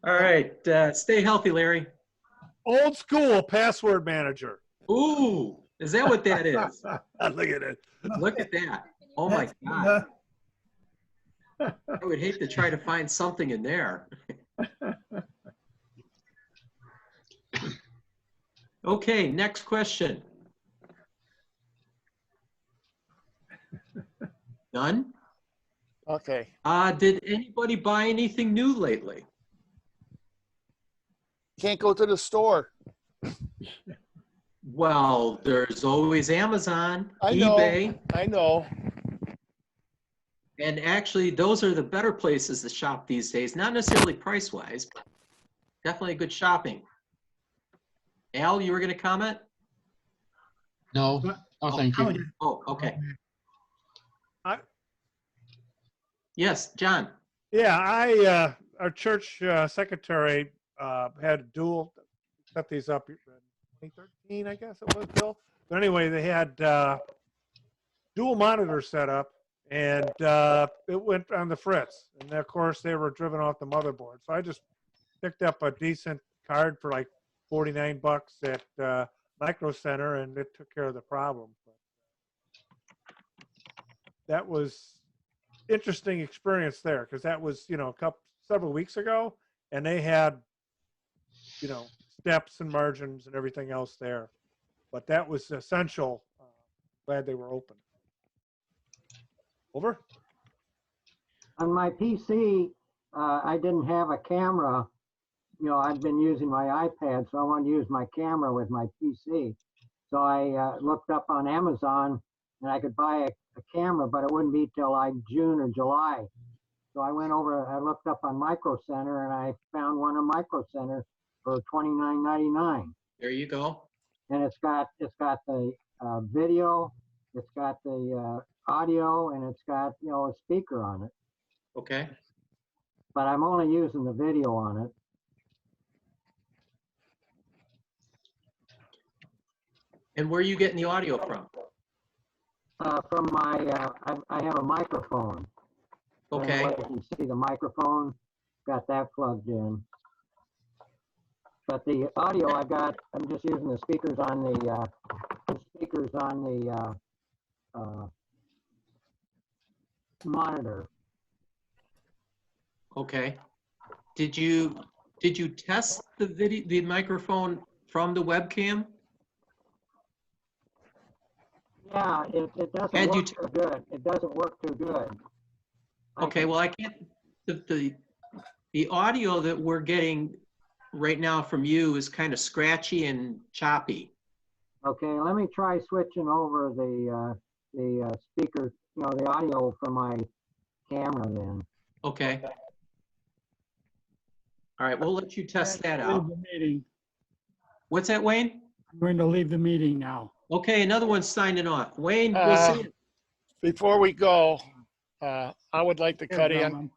All right. Stay healthy, Larry. Old school password manager. Ooh, is that what that is? Look at it. Look at that. Oh my God. I would hate to try to find something in there. Okay, next question. None? Okay. Did anybody buy anything new lately? Can't go to the store. Well, there's always Amazon, I know. eBay. I know. And actually, those are the better places to shop these days. Not necessarily price-wise, but definitely good shopping. Al, you were going to comment? No, oh, thank you. Oh, okay. Yes, John. Yeah, our church secretary had dual, set these up in 2013, I guess it was, Bill. But anyway, they had dual monitors set up, and it went on the fritz. And of course, they were driven off the motherboard. So I just picked up a decent card for like $49 at Micro Center, and it took care of the problem. But that was interesting experience there, because that was, you know, several weeks ago, and they had, you know, steps and margins and everything else there. But that was essential. Glad they were open. Over. On my PC, I didn't have a camera. You know, I've been using my iPad, so I want to use my camera with my PC. So I looked up on Amazon, and I could buy a camera, but it wouldn't be till like June or July. So I went over, I looked up on Micro Center, and I found one on Micro Center for $29.99. There you go. And it's got the video, it's got the audio, and it's got, you know, a speaker on it. Okay. But I'm only using the video on it. And where are you getting the audio from? From my, I have a microphone. Okay. You can see the microphone, got that plugged in. But the audio I'm just using the speakers on the monitor. Okay. Did you test the microphone from the webcam? Yeah, it doesn't work too good. It doesn't work too good. Okay, well, I can't, the The audio that we're getting right now from you is kind of scratchy and choppy. Okay, let me try switching over the speaker, the audio from my camera then. Okay. All right, we'll let you test that Leave out. the meeting. What's that, Wayne? I'm going to leave the meeting now. Okay, another one's signing off. Wayne, we'll see you. Before we go, I would like to cut in. gentlemen.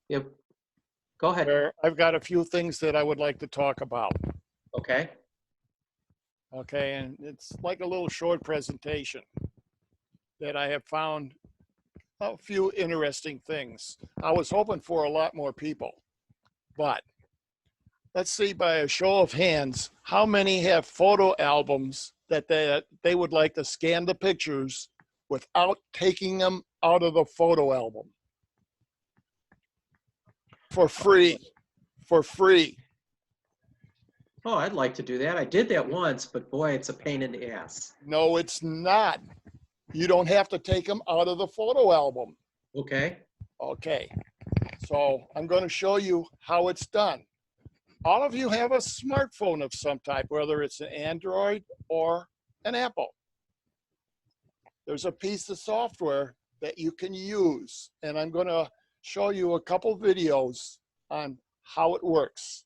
Yep. Go ahead. I've got a few things that I would like to talk about. Okay. Okay, and it's like a little short presentation that I have found a few interesting things. I was hoping for a lot more people, but let's see by a show of hands, how many have photo albums that they would like to scan the pictures without taking them out of the photo album? For free. Oh, I'd like to do that. I did that once, but boy, it's a pain in the ass. No, it's not. You don't have to take them out of the photo album. Okay. Okay. So I'm going to show you how it's done. All of you have a smartphone of some type, whether it's an Android or an Apple. There's a piece of software that you can use, and I'm going to show you a couple videos on how it works.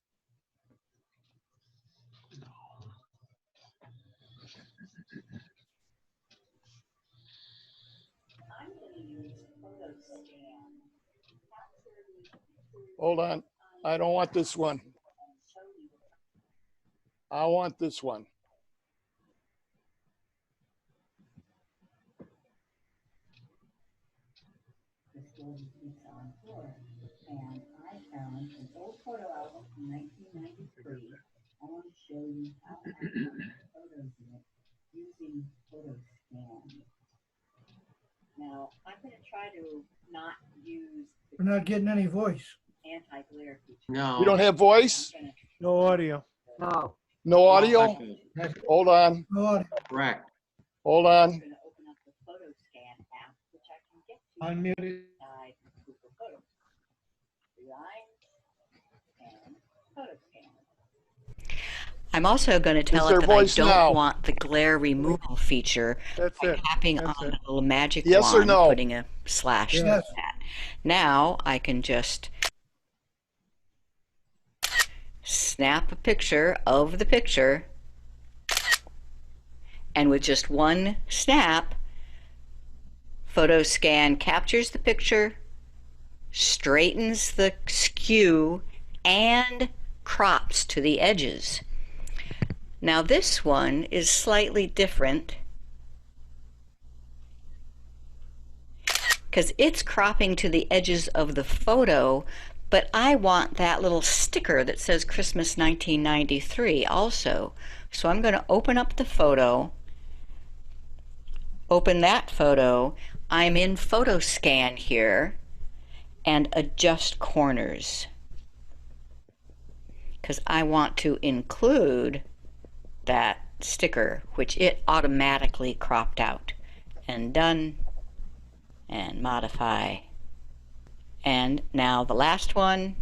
Hold on. I don't want this one. I want this one. And I found an old photo album from 1993. I want to show you how I found photos in it using Photoscan. Now, I'm going to try to not use We're not getting any voice. anti-glare feature. No. You don't have voice? No audio. No. No audio? Hold on. No audio. Correct. Hold on. I'm going to open up the Photoscan app, which I can get to Unmuted. inside Google Photos. Rewind and Photoscan. I'm also going to tell there it that I voice don't now? want the glare removal feature That's by it. tapping That's on it. the little magic Yes or wand, no? putting a slash through Yes. that. Now I can just snap a picture of the picture, and with just one snap, Photoscan captures the picture, straightens the skew, and crops to the edges. Now this one is slightly different because it's cropping to the edges of the photo, but I want that little sticker that says Christmas 1993 also. So I'm going to open up the photo, open that photo. I'm in Photoscan here, and adjust corners because I want to include that sticker, which it automatically cropped out. And done, and modify. And now the last one.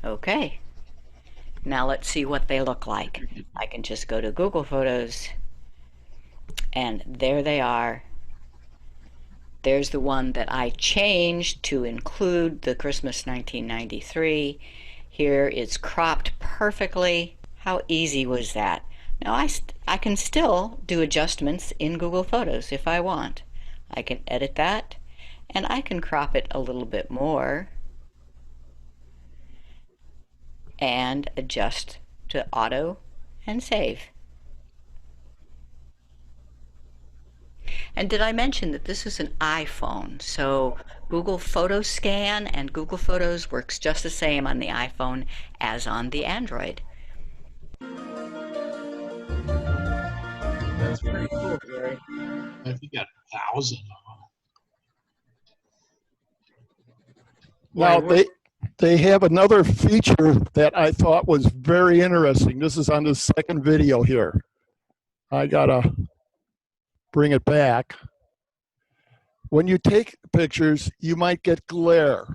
Okay. Now let's see what they look like. I can just go to Google Photos, and there they are. There's the one that I changed to include the Christmas 1993. Here it's cropped perfectly. How easy was that? Now I can still do adjustments in Google Photos if I want. I can edit that, and I can crop it a little bit more and adjust to auto and save. And did I mention that this is an iPhone? So Google Photoscan and Google Photos works just the same on the iPhone as on the Android. That's pretty cool, Gary. If you got 1,000 of Now they have another feature that I thought was very interesting. This is on the second video here. I gotta bring it back. When you take pictures, you might get glare,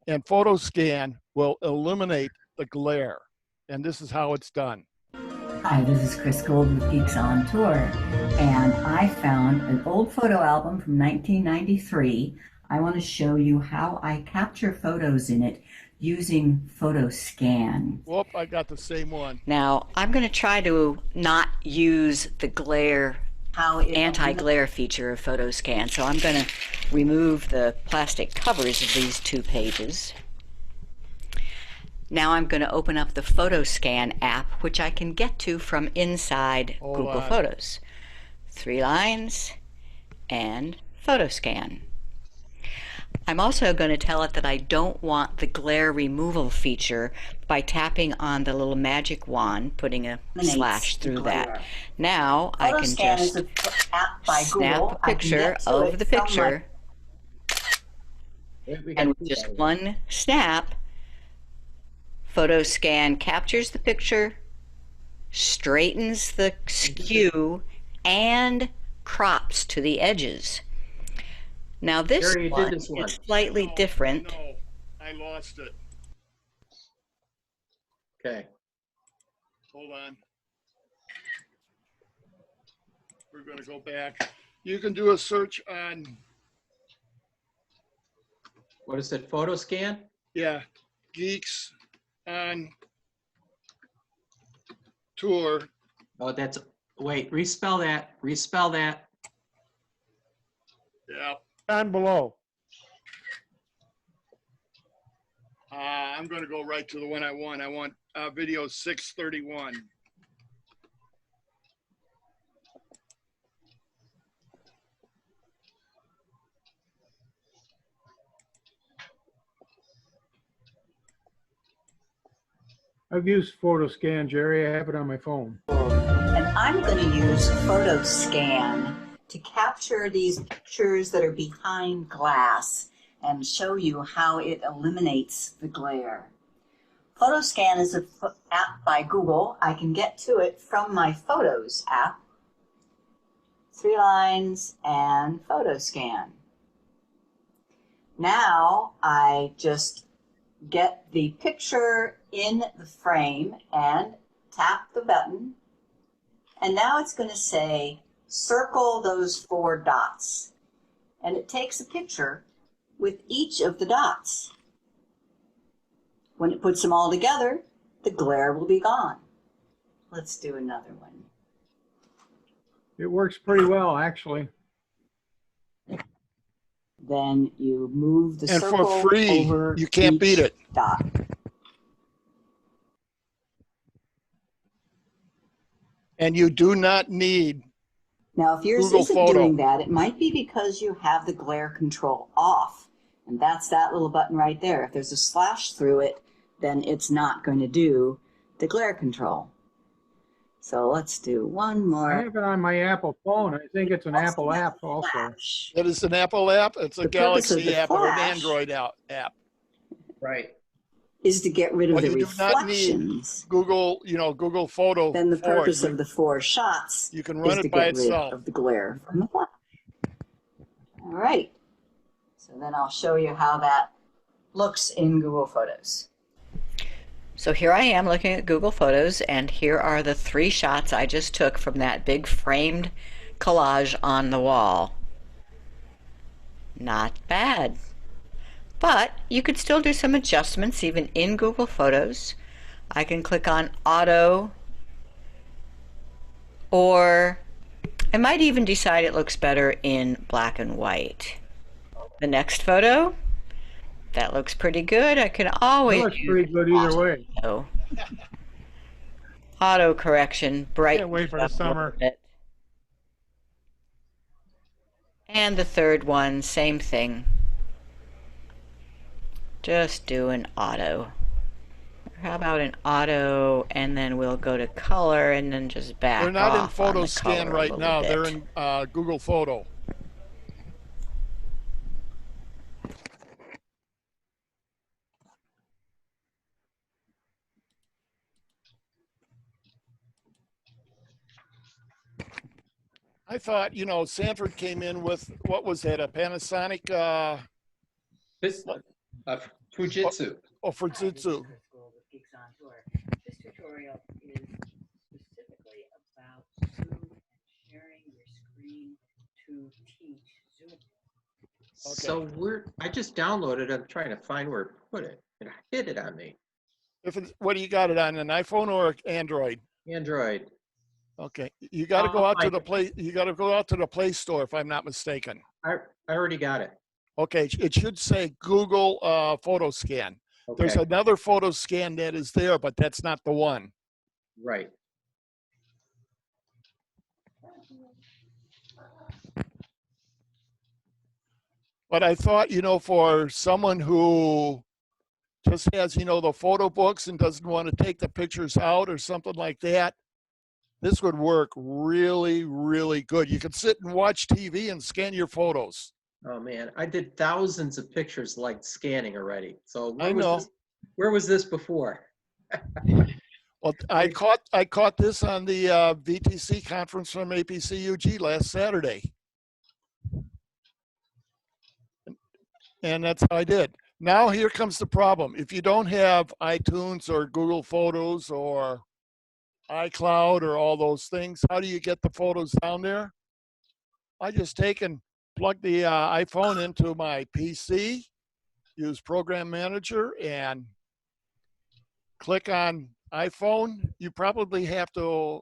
and PhotoScan will eliminate the glare. And this is how it's done. Hi, this is Chris Gold with Geeks on Tour, and I found an old photo album from 1993. I want to show you how I capture photos in it using PhotoScan. Whoop, I got the same one. Now, I'm going to try to not use the glare, anti-glare feature of PhotoScan, so I'm going to remove the plastic covers of these two pages. Now I'm going to open up the PhotoScan app, which I can get to from inside Google Photos. 3 lines and PhotoScan. I'm also going to tell it that I don't want the glare removal feature by tapping on the little magic wand, putting a slash through that. Now I can just snap a picture of the picture, and with just one snap, PhotoScan captures the picture, straightens the skew, and crops to the edges. Now this one is slightly different. No, I lost it. Okay. Hold on. We're going to go back. You can do a search on, What is it, PhotoScan? yeah, Geeks on Tour. Oh, that's, wait, respell that, respell that. Yeah. Down below. I'm going to go right to the one I want. I want video 631. I've used PhotoScan, Jerry. I have it on my phone. And I'm going to use PhotoScan to capture these pictures that are behind glass and show you how it eliminates the glare. PhotoScan is an app by Google. I can get to it from my Photos app. 3 lines and PhotoScan. Now I just get the picture in the frame and tap the button. And now it's going to say, circle those 4 dots. And it takes a picture with each of the dots. When it puts them all together, the glare will be gone. Let's do another one. It works pretty well, actually. Then you move the And circle for free, over you can't beat each it. dot. And you do not need Now, if yours Google isn't Photo. doing that, it might be because you have the glare control off. And that's that little button right there. If there's a slash through it, then it's not going to do the glare control. So let's do one more. I have it on my Apple phone. I think it's an Apple app also. It is an Apple app. It's a The purpose of Galaxy the app or an flash Android app. Right. is to get rid of Well, the you do not need reflections. Google, Google Photo. Then the for it. purpose of the 4 shots You can is run to it by get rid itself. of the glare from the flash. All right. So then I'll show you how that looks in Google Photos. So here I am looking at Google Photos, and here are the 3 shots I just took from that big framed collage on the wall. Not bad. But you could still do some adjustments even in Google Photos. I can click on Auto, or I might even decide it looks better in black and white. The next photo, that looks pretty good. I can always It looks pretty good either way. Auto correction, bright. Can't wait for the summer. And the third one, same thing. Just do an auto. How about an auto, and then we'll go to color, and then just back They're not in off on the PhotoScan color a right little now. bit. They're in Google Photo. I thought, you know, Sanford came in with, what was that, a Panasonic, Fujitsu. oh, Fujitsu. This tutorial is specifically about Zoom and sharing your screen to teach Zoom. So I just downloaded it. I'm trying to find where to put it. It hid it on me. If it's, what do you got it on, an iPhone or Android? Android. Okay, you got to go out to the Play. You got to go out to the Play Store, if I'm not mistaken. I already got it. Okay, it should say Google Photo Scan. Okay. There's another photo scan that is there, but that's not the one. Right. But I thought, you know, for someone who just has, you know, the photo books and doesn't want to take the pictures out or something like that, this would work really, really good. You could sit and watch TV and scan your photos. Oh man, I did thousands of pictures like scanning already. So I know. Where was this before? Well, I caught this on the VTC conference from APCUG last Saturday. And that's how I did. Now here comes the problem. If you don't have iTunes or Google Photos or iCloud or all those things, how do you get the photos down there? I just take and plug the iPhone into my PC, use Program Manager, and click on iPhone. You probably have to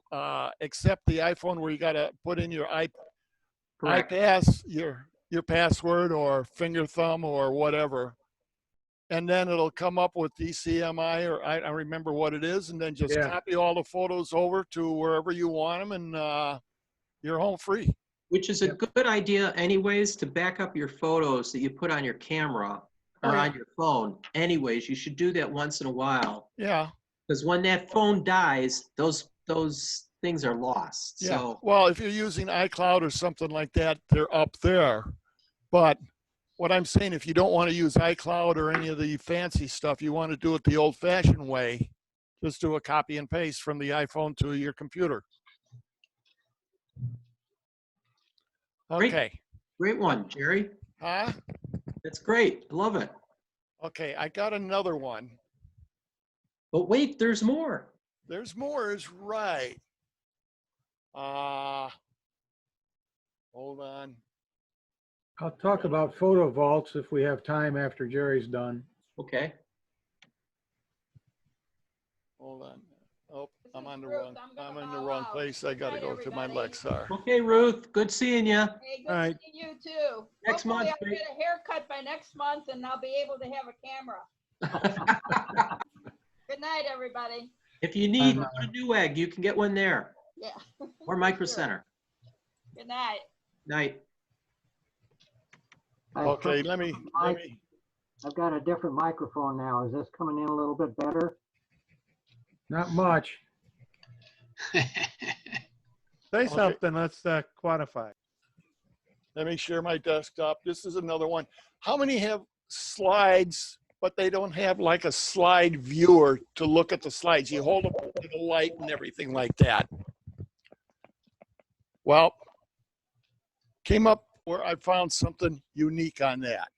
accept the iPhone where you got to put in your iPass, your password or finger thumb or whatever. And then it'll come up with DCMI, or I remember what it is, and then just copy all the photos over to wherever you want them, and you're home free. Which is a good idea anyways, to back up your photos that you put on your camera or on your phone. Anyways, you should do that once in a while. Yeah. Because when that phone dies, those things are lost. Yeah. So Well, if you're using iCloud or something like that, they're up there. But what I'm saying, if you don't want to use iCloud or any of the fancy stuff, you want to do it the old-fashioned way, just do a copy and paste from the iPhone to your computer. Okay. Great one, Jerry. Huh? That's great. Love it. Okay, I got another one. But wait, there's more. There's more is right. Hold on. I'll talk about photo vaults if we have time after Jerry's done. Okay. Hold on. Oh, I'm in the wrong place. I gotta go to my Lexar. Okay, Ruth. Good seeing you. Hey, good All right. seeing you too. Next month, Hopefully I'll get a haircut by next month and I'll be able to have a camera. Good night, everybody. If you need a Newegg, you can get one there. Yeah. Or Micro Center. Good night. Night. Okay, I've got a different microphone now. Is this coming in a little bit better? Not much. Say something, let's quantify. Let me share my desktop. This is another one. How many have slides, but they don't have like a slide viewer to look at the slides? You hold them to the light and everything like that. Well, came up where I found something unique on that.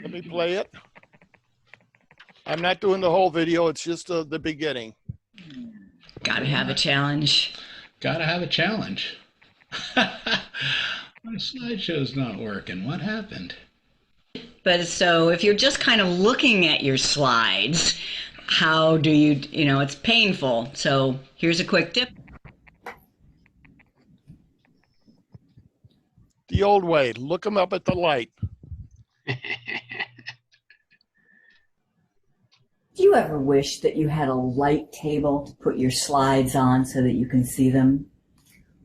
Let me play it. I'm not doing the whole video. It's just the beginning. Gotta have a challenge. Gotta have a challenge. My slideshow's not working. What happened? But so if you're just kind of looking at your slides, how do you, it's painful. So here's a quick tip. The old way, look them up at the light. Do you ever wish that you had a light table to put your slides on so that you can see them?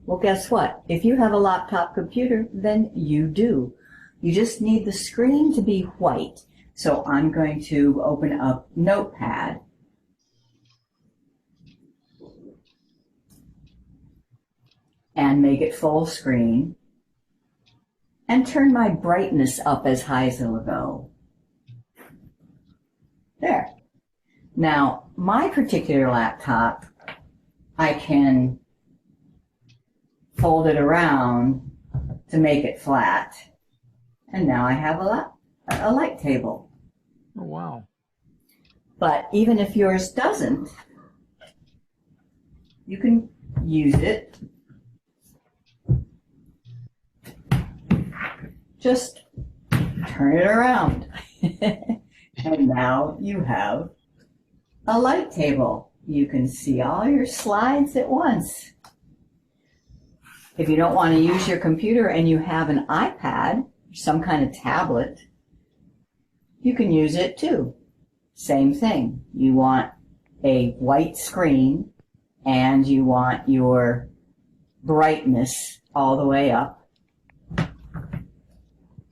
Well, guess what? If you have a laptop computer, then you do. You just need the screen to be white. So I'm going to open up Notepad. And make it full screen. And turn my brightness up as high as it'll go. There. Now, my particular laptop, I can fold it around to make it flat. And now I have a light table. Oh, wow. But even if yours doesn't, you can use it. Just turn it around. And now you have a light table. You can see all your slides at once. If you don't want to use your computer and you have an iPad, some kind of tablet, you can use it too. Same thing. You want a white screen and you want your brightness all the way up.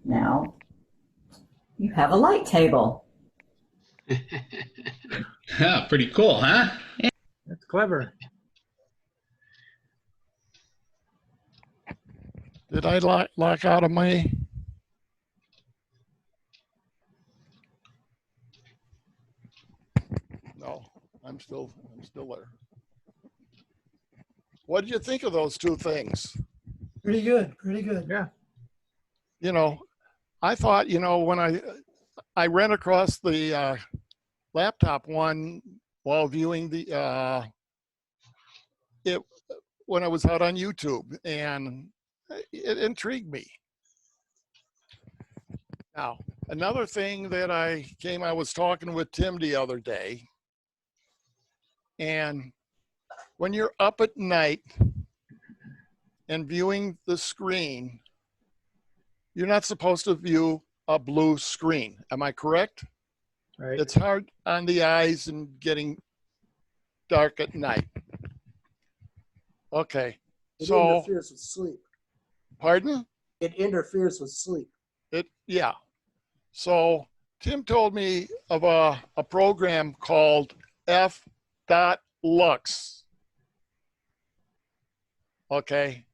Now you have a light table. Yeah, pretty cool, huh? That's clever. Did I lock out of my? No, I'm still there. What did you think of those two things? Pretty good, pretty good. Yeah. You know, I thought, you know, when I ran across the laptop one while viewing the when I was out on YouTube, and it intrigued me. Now, another thing that I was talking with Tim the other day, and when you're up at night and viewing the screen, you're not supposed to view a blue screen. Am I correct? Right. It's hard on the eyes and getting dark at night. Okay. It So, interferes with sleep. pardon? It interferes with sleep. Yeah. So Tim told me of a program called F.Lux. Okay.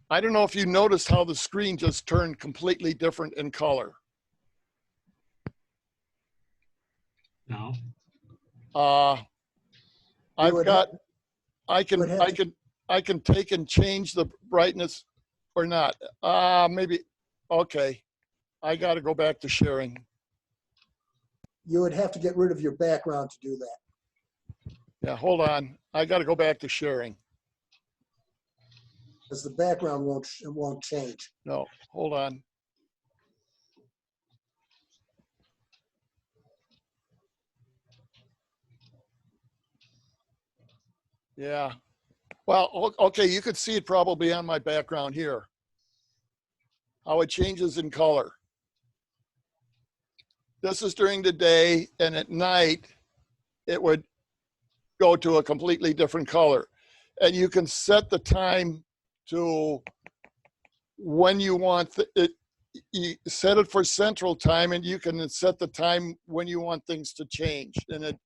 I don't know if you noticed how the screen just turned completely different in color. No. I can take and change the brightness or not. Maybe, okay. I got to go back to sharing. You would have to get rid of your background to do that. Yeah, hold on. I got to go back to sharing. Because the background won't change. No, hold on. Yeah. Well, okay, you could see it probably on my background here. How it changes in color. This is during the day, and at night, it would go to a completely different color. And you can set the time to when you want it. You set it for Central Time, and you can set the time when you want things to change. And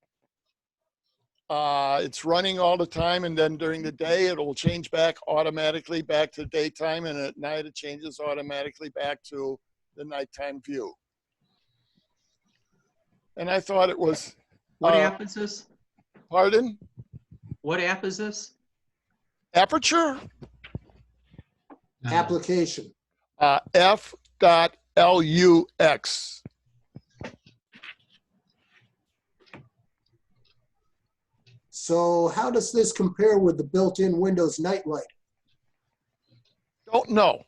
it's running all the time, and then during the day, it will change back automatically back to daytime, and at night, it changes automatically back to the nighttime view. And I thought it was... What app is this? Pardon? What app is this? Aperture? Application. F.Lux. So how does this compare with the built-in Windows nightlight? Don't know.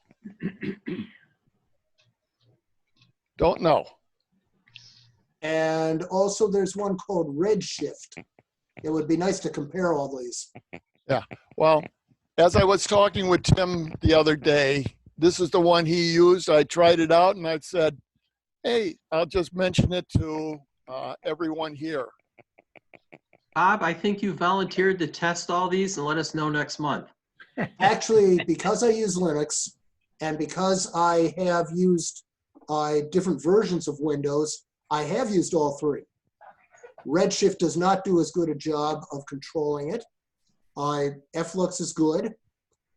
Don't know. And also there's one called Redshift. It would be nice to compare all these. Yeah, well, as I was talking with Tim the other day, this is the one he used. I tried it out and I said, hey, I'll just mention it to everyone here. Bob, I think you volunteered to test all these and let us know next month. Actually, because I use Linux and because I have used different versions of Windows, I have used all three. Redshift does not do as good a job of controlling it. Flux is good.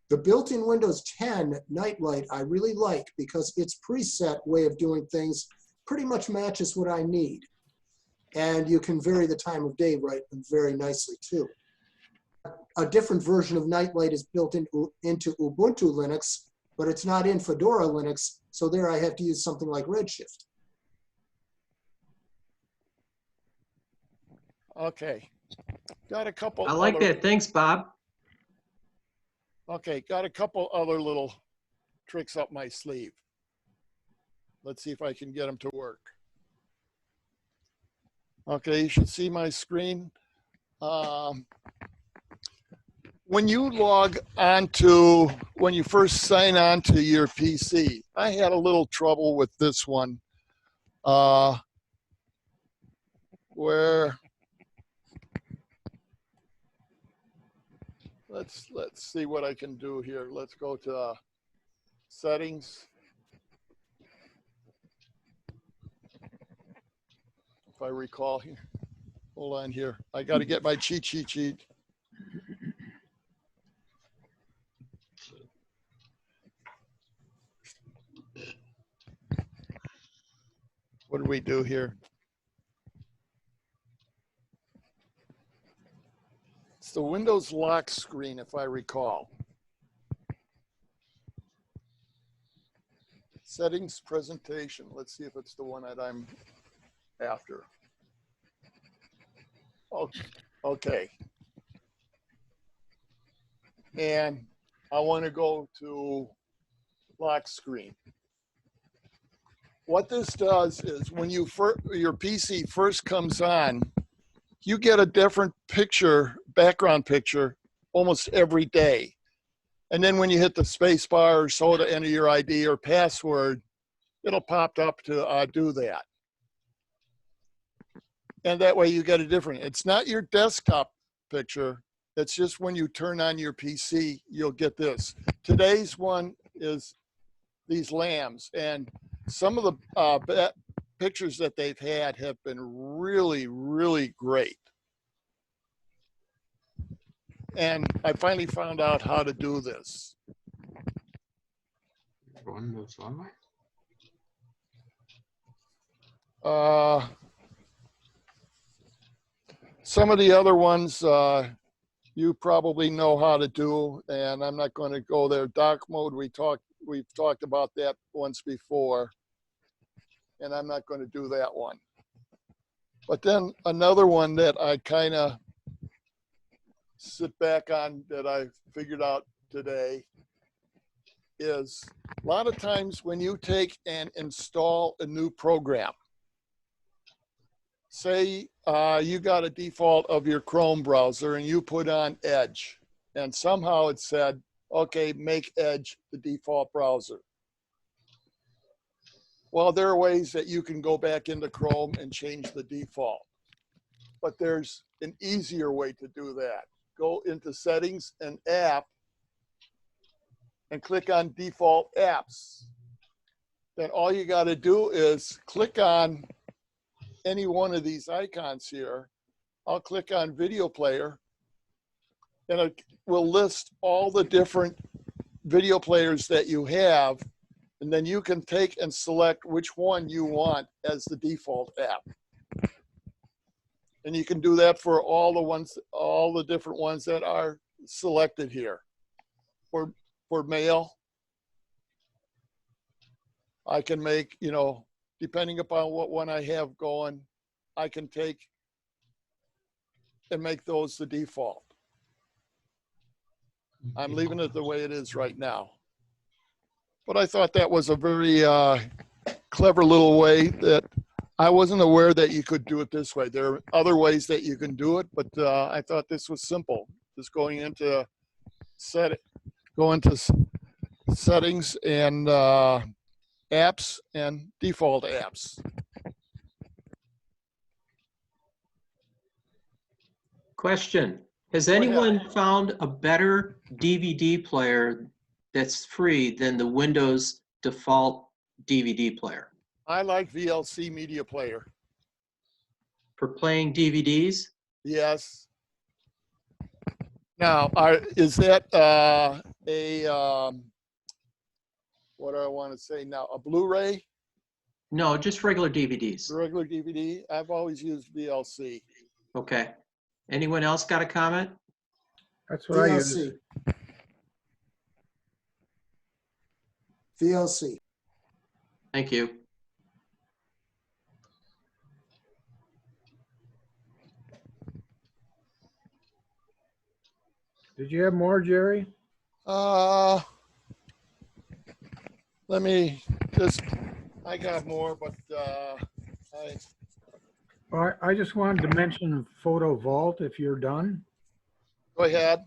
The built-in Windows 10 Nightlight I really like because its preset way of doing things pretty much matches what I need. And you can vary the time of day very nicely too. A different version of Nightlight is built into Ubuntu Linux, but it's not in Fedora Linux, so there I have to use something like Redshift. Okay, got a couple. I like other, that. Thanks, Bob. Okay, got a couple other little tricks up my sleeve. Let's see if I can get them to work. Okay, you should see my screen. When you log onto, when you first sign on to your PC, I had a little trouble with this one, where let's see what I can do here. Let's go to settings. If I recall here, hold on here. I got to get my cheat sheet. What do we do here? It's the Windows lock screen, if I recall. Settings presentation. Let's see if it's the one that I'm after. Okay. And I want to go to lock screen. What this does is when your PC first comes on, you get a different picture, background picture, almost every day. And then when you hit the space bar or so to enter your ID or password, it'll pop up to do that. And that way you get a different, it's not your desktop picture, it's just when you turn on your PC, you'll get this. Today's one is these lambs, and some of the pictures that they've had have been really, really great. And I finally found out how to do this. Some of the other ones you probably know how to do, and I'm not going to go there. Dark mode, we've talked about that once before, and I'm not going to do that one. But then another one that I kind of sit back on that I figured out today is a lot of times when you take and install a new program, say you got a default of your Chrome browser and you put on Edge, and somehow it said, okay, make Edge the default browser. Well, there are ways that you can go back into Chrome and change the default, but there's an easier way to do that. Go into settings and app and click on default apps. Then all you got to do is click on any one of these icons here. I'll click on video player, and it will list all the different video players that you have, and then you can take and select which one you want as the default app. And you can do that for all the different ones that are selected here. For mail, I can make, depending upon what one I have going, I can take and make those the default. I'm leaving it the way it is right now. But I thought that was a very clever little way that I wasn't aware that you could do it this way. There are other ways that you can do it, but I thought this was simple. Just going into settings and apps and default apps. Question. Has anyone found a better DVD player that's free than the Windows default DVD player? I like VLC Media Player. For playing DVDs? Yes. Now, is that what do I want to say now? A Blu-ray? No, just regular DVDs. The regular DVD? I've always used VLC. Okay. Anyone else got a comment? That's what I use. VLC. VLC. Thank you. Did you have more, Jerry? Let me just, I got more, but I just wanted to mention Photovault if you're done. go ahead.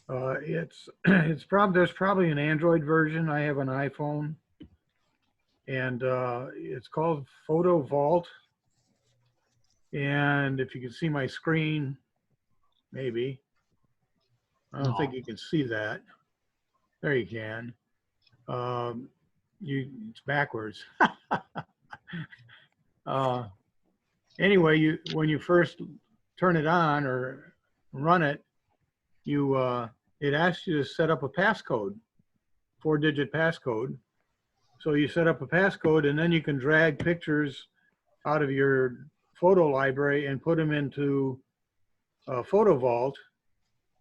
There's probably an Android version. I have an iPhone, and it's called Photovault. And if you can see my screen, maybe. I don't think you can see that. There you can. It's backwards. Anyway, when you first turn it on or run it, it asks you to set up a passcode, 4-digit passcode. So you set up a passcode, and then you can drag pictures out of your photo library and put them into Photovault,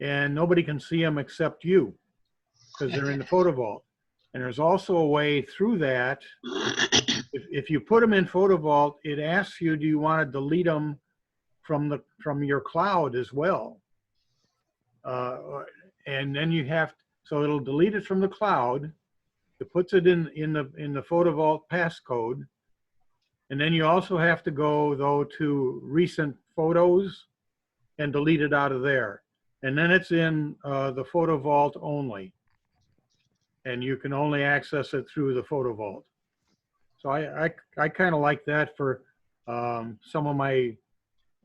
and nobody can see them except you because they're in the Photovault. And there's also a way through that. If you put them in Photovault, it asks you, do you want to delete them from your cloud as well? And then you have, so it'll delete it from the cloud. It puts it in the Photovault passcode. And then you also have to go though to recent photos and delete it out of there. And then it's in the Photovault only. And you can only access it through the Photovault. So I kind of like that for some of my,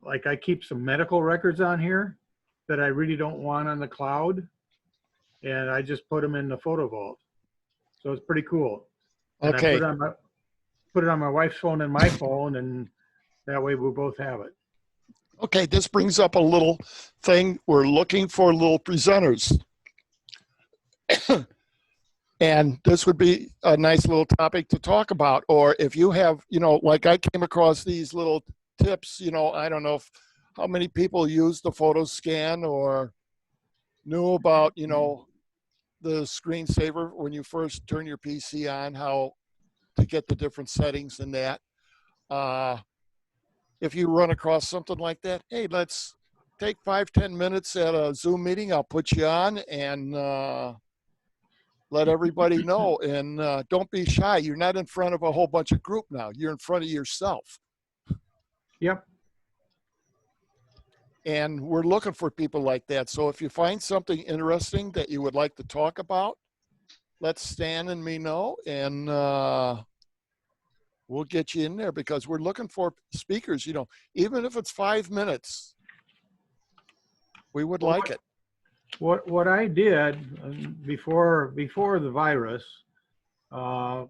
like I keep some medical records on here that I really don't want on the cloud. And I just put them in the Photovault. So it's pretty cool. And Okay. I put it on my wife's phone and my phone, and that way we'll both have it. Okay, this brings up a little thing. We're looking for little presenters. And this would be a nice little topic to talk about. Or if you have, like I came across these little tips, I don't know how many people use the photo scan or knew about, the screensaver when you first turn your PC on, how to get the different settings in that. If you run across something like that, hey, let's take 5-10 minutes at a Zoom meeting. I'll put you on and let everybody know. And don't be shy. You're not in front of a whole bunch of group now. You're in front of yourself. Yep. And we're looking for people like that. So if you find something interesting that you would like to talk about, let Stan and me know, and we'll get you in there because we're looking for speakers, even if it's 5 minutes, we would like it. What I did before the virus, I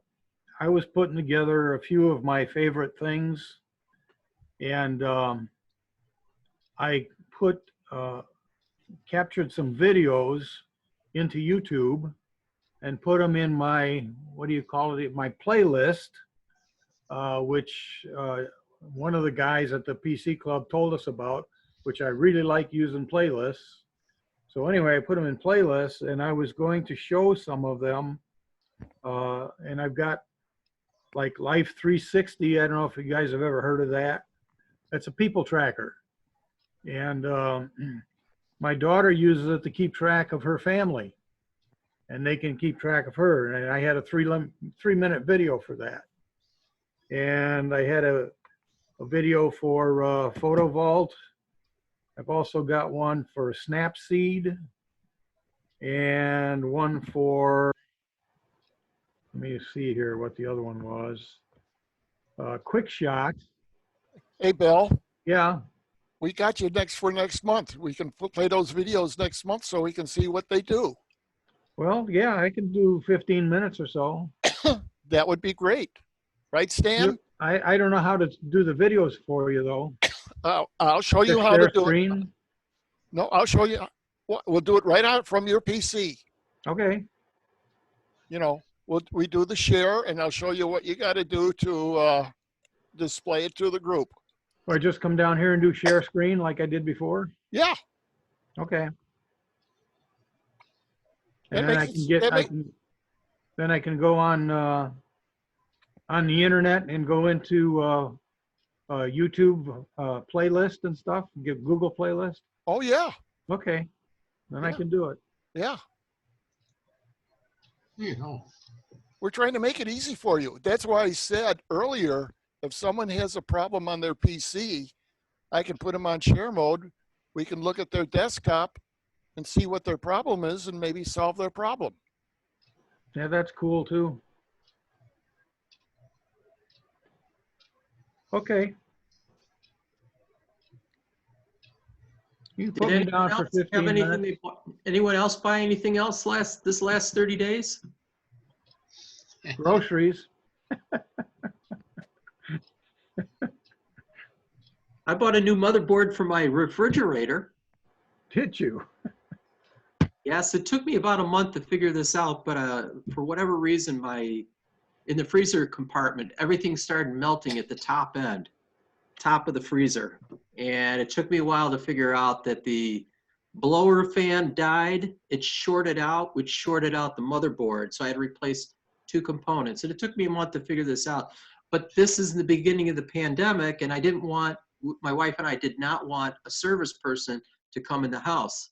was putting together a few of my favorite things, and I captured some videos into YouTube and put them in my, what do you call it, my playlist, which one of the guys at the PC Club told us about, which I really like using playlists. So anyway, I put them in playlists, and I was going to show some of them, and I've got like Life 360. I don't know if you guys have ever heard of that. That's a people tracker. And my daughter uses it to keep track of her family, and they can keep track of her. And I had a 3-minute video for that. And I had a video for Photovault. I've also got one for Snapseed and one for, let me see here what the other one was. Quick Shot. Hey, Bill. Yeah. We got you for next month. We can play those videos next month so we can see what they do. Well, yeah, I can do 15 minutes or so. That would be great. Right, Stan? I don't know how to do the videos for you, though. I'll show you how to do screen? it. No, I'll show you. We'll do it right out from your PC. Okay. we do the share, and I'll show you what you got to do to display it to the group. So I just come down here and do share screen like I did before? Yeah. Okay. That And then makes it- then I can go on the internet and go into YouTube playlist and stuff, give Google playlist. Oh yeah. Okay. Then I Yeah. can do it. Yeah. You know. We're trying to make it easy for you. That's why I said earlier, if someone has a problem on their PC, I can put them on share mode. We can look at their desktop and see what their problem is and maybe solve their problem. Yeah, that's cool too. Okay. You can put me down for 15 minutes. Anyone else buy anything else this last 30 days? Groceries. I bought a new motherboard for my refrigerator. Did you? Yes, it took me about a month to figure this out, but for whatever reason, in the freezer compartment, everything started melting at the top of the freezer. And it took me a while to figure out that the blower fan died. It shorted out, which shorted out the motherboard. So I had to replace 2 components. And it took me a month to figure this out. But this is the beginning of the pandemic, and my wife and I did not want a service person to come in the house.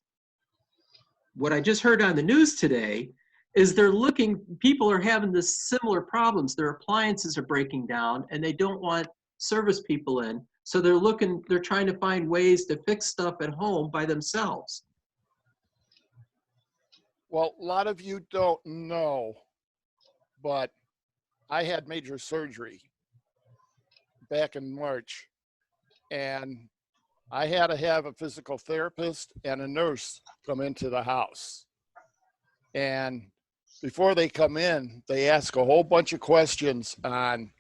What I just heard on the news today is people are having this similar problems. Their appliances are breaking down and they don't want service people in. So they're trying to find ways to fix stuff at home by themselves. Well, a lot of you don't know, but I had major surgery back in March, and I had to have a physical therapist and a nurse come into the house. And before they come in, they ask a whole bunch of questions on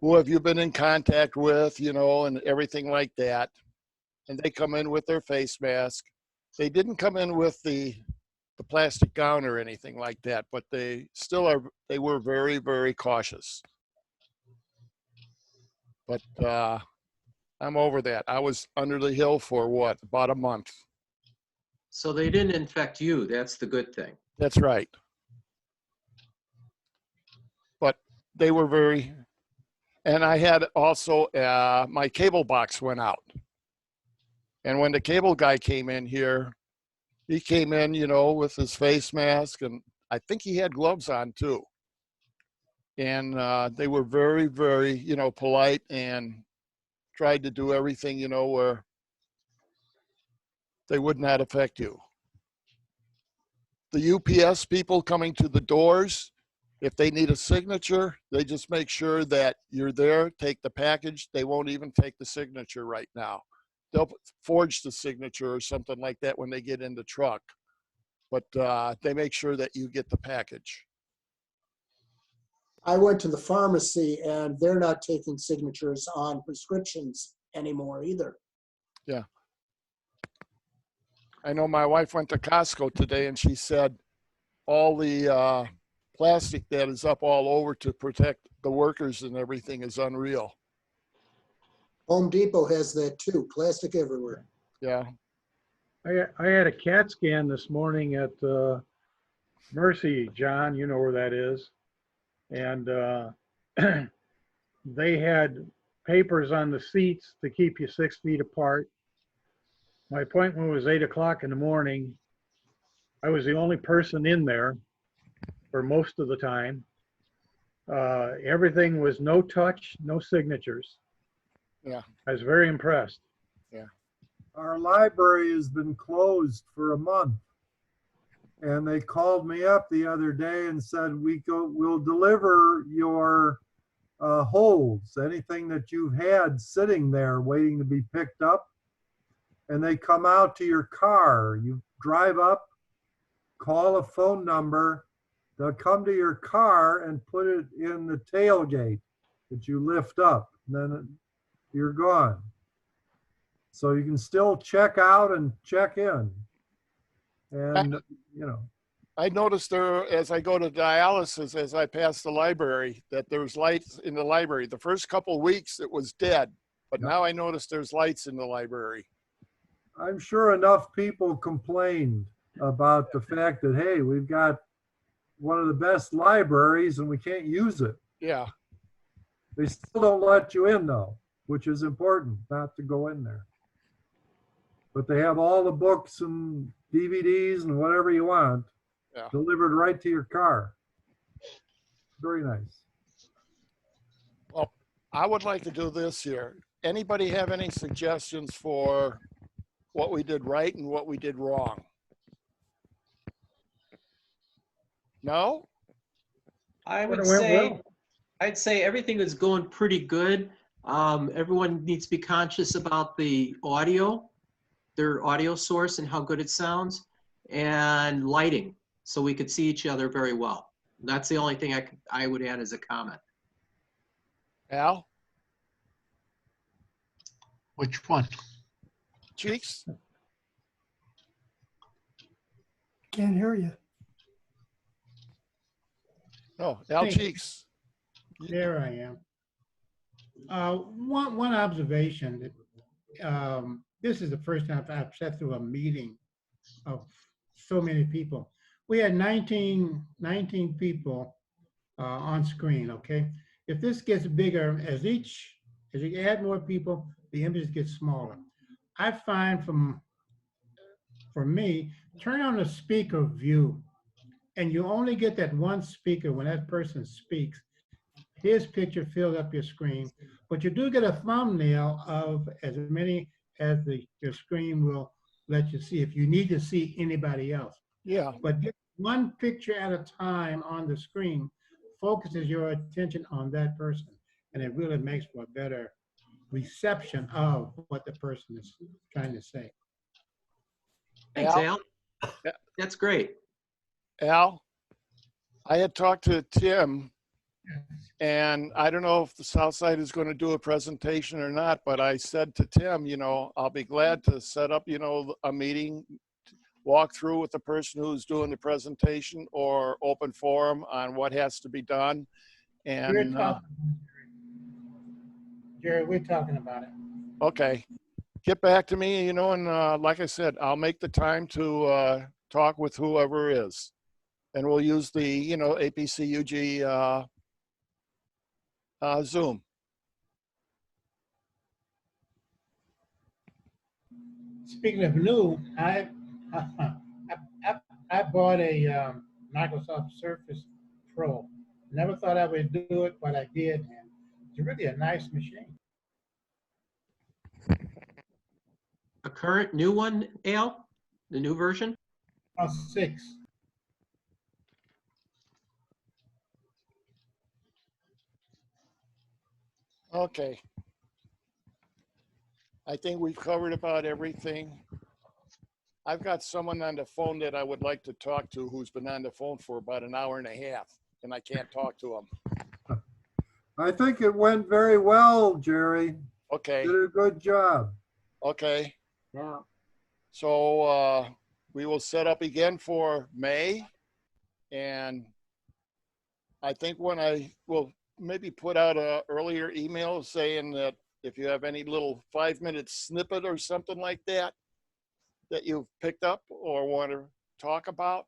who have you been in contact with, and everything like that. And they come in with their face mask. They didn't come in with the plastic gown or anything like that, but they were very, very cautious. But I'm over that. I was under the hill for about a month. So they didn't infect you. That's the good thing. That's right. But they were very, and I had also, my cable box went out. And when the cable guy came in here, he came in, with his face mask, and I think he had gloves on too. And they were very, very, polite and tried to do everything, where they would not affect you. The UPS people coming to the doors, if they need a signature, they just make sure that you're there, take the package. They won't even take the signature right now. They'll forge the signature or something like that when they get in the truck. But they make sure that you get the package. I went to the pharmacy and they're not taking signatures on prescriptions anymore either. Yeah. I know my wife went to Costco today and she said all the plastic that is up all over to protect the workers and everything is unreal. Home Depot has that too, plastic everywhere. Yeah. I had a CAT scan this morning at Mercy, John, you know where that is. And they had papers on the seats to keep you 6 feet apart. My appointment was 8 o'clock in the morning. I was the only person in there for most of the time. Everything was no touch, no signatures. Yeah. I was very impressed. Yeah. Our library has been closed for a month. And they called me up the other day and said, we'll deliver your holds, anything that you've had sitting there waiting to be picked up. And they come out to your car. You drive up, call a phone number. They'll come to your car and put it in the tailgate that you lift up. And then you're gone. So you can still check out and check in. And, I noticed there, as I go to dialysis, as I pass the library, that there's lights in the library. The first couple of weeks it was dead, but now I notice there's lights in the library. I'm sure enough people complained about the fact that, hey, we've got one of the best libraries and we can't use it. Yeah. They still don't let you in though, which is important, not to go in there. But they have all the books and DVDs and whatever you want delivered right to your car. Very nice. Well, I would like to do this here. Anybody have any suggestions for what we did right and what we did wrong? No? I'd say everything is going pretty good. Everyone needs to be conscious about the audio, their audio source and how good it sounds, and lighting, so we could see each other very well. That's the only thing I would add as a comment. Al? Which one? Cheeks? Can't hear you. No, Al Hey. Cheeks. There I am. One observation that this is the first time I've sat through a meeting of so many people. We had 19 people on screen, okay? If this gets bigger, as you add more people, the images get smaller. I find for me, turn on the speaker view, and you only get that one speaker when that person speaks. His picture fills up your screen, but you do get a thumbnail of as many as your screen will let you see if you need to see anybody else. Yeah. But get one picture at a time on the screen focuses your attention on that person, and it really makes for a better reception of what the person is trying to say. Thanks, Al. That's great. Al, I had talked to Tim, and I don't know if the South Side is going to do a presentation or not, but I said to Tim, I'll be glad to set up, a meeting, walk through with the person who's doing the presentation or open forum on what has to be done. And Jerry, we're talking about it. okay, get back to me, and like I said, I'll make the time to talk with whoever is. And we'll use the, APCUG Zoom. Speaking of new, I bought a Microsoft Surface Pro. Never thought I would do it, but I did. And it's really a nice machine. A current new one, Al? The new version? 6. Okay. I think we've covered about everything. I've got someone on the phone that I would like to talk to who's been on the phone for about an hour and a half, and I can't talk to him. I think it went very well, Jerry. Okay. Did a good job. Okay. Yeah. So we will set up again for May. And I think when I will maybe put out a earlier email saying that if you have any little 5-minute snippet or something like that you've picked up or want to talk about,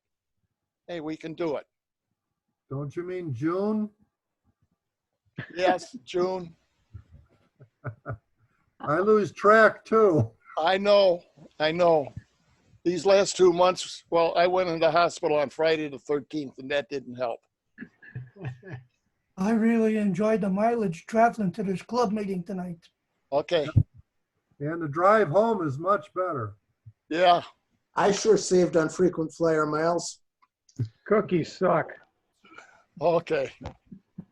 hey, we can do it. Don't you mean June? Yes, June. I lose track too. I know. These last 2 months, well, I went into the hospital on Friday the 13th, and that didn't help. I really enjoyed the mileage traveling to this club meeting tonight. Okay. And the drive home is much better. Yeah. I sure saved on frequent flyer miles. Cookies suck. Okay.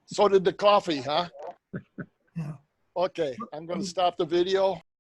So did the coffee, huh? Yeah. Okay, I'm going to stop the video.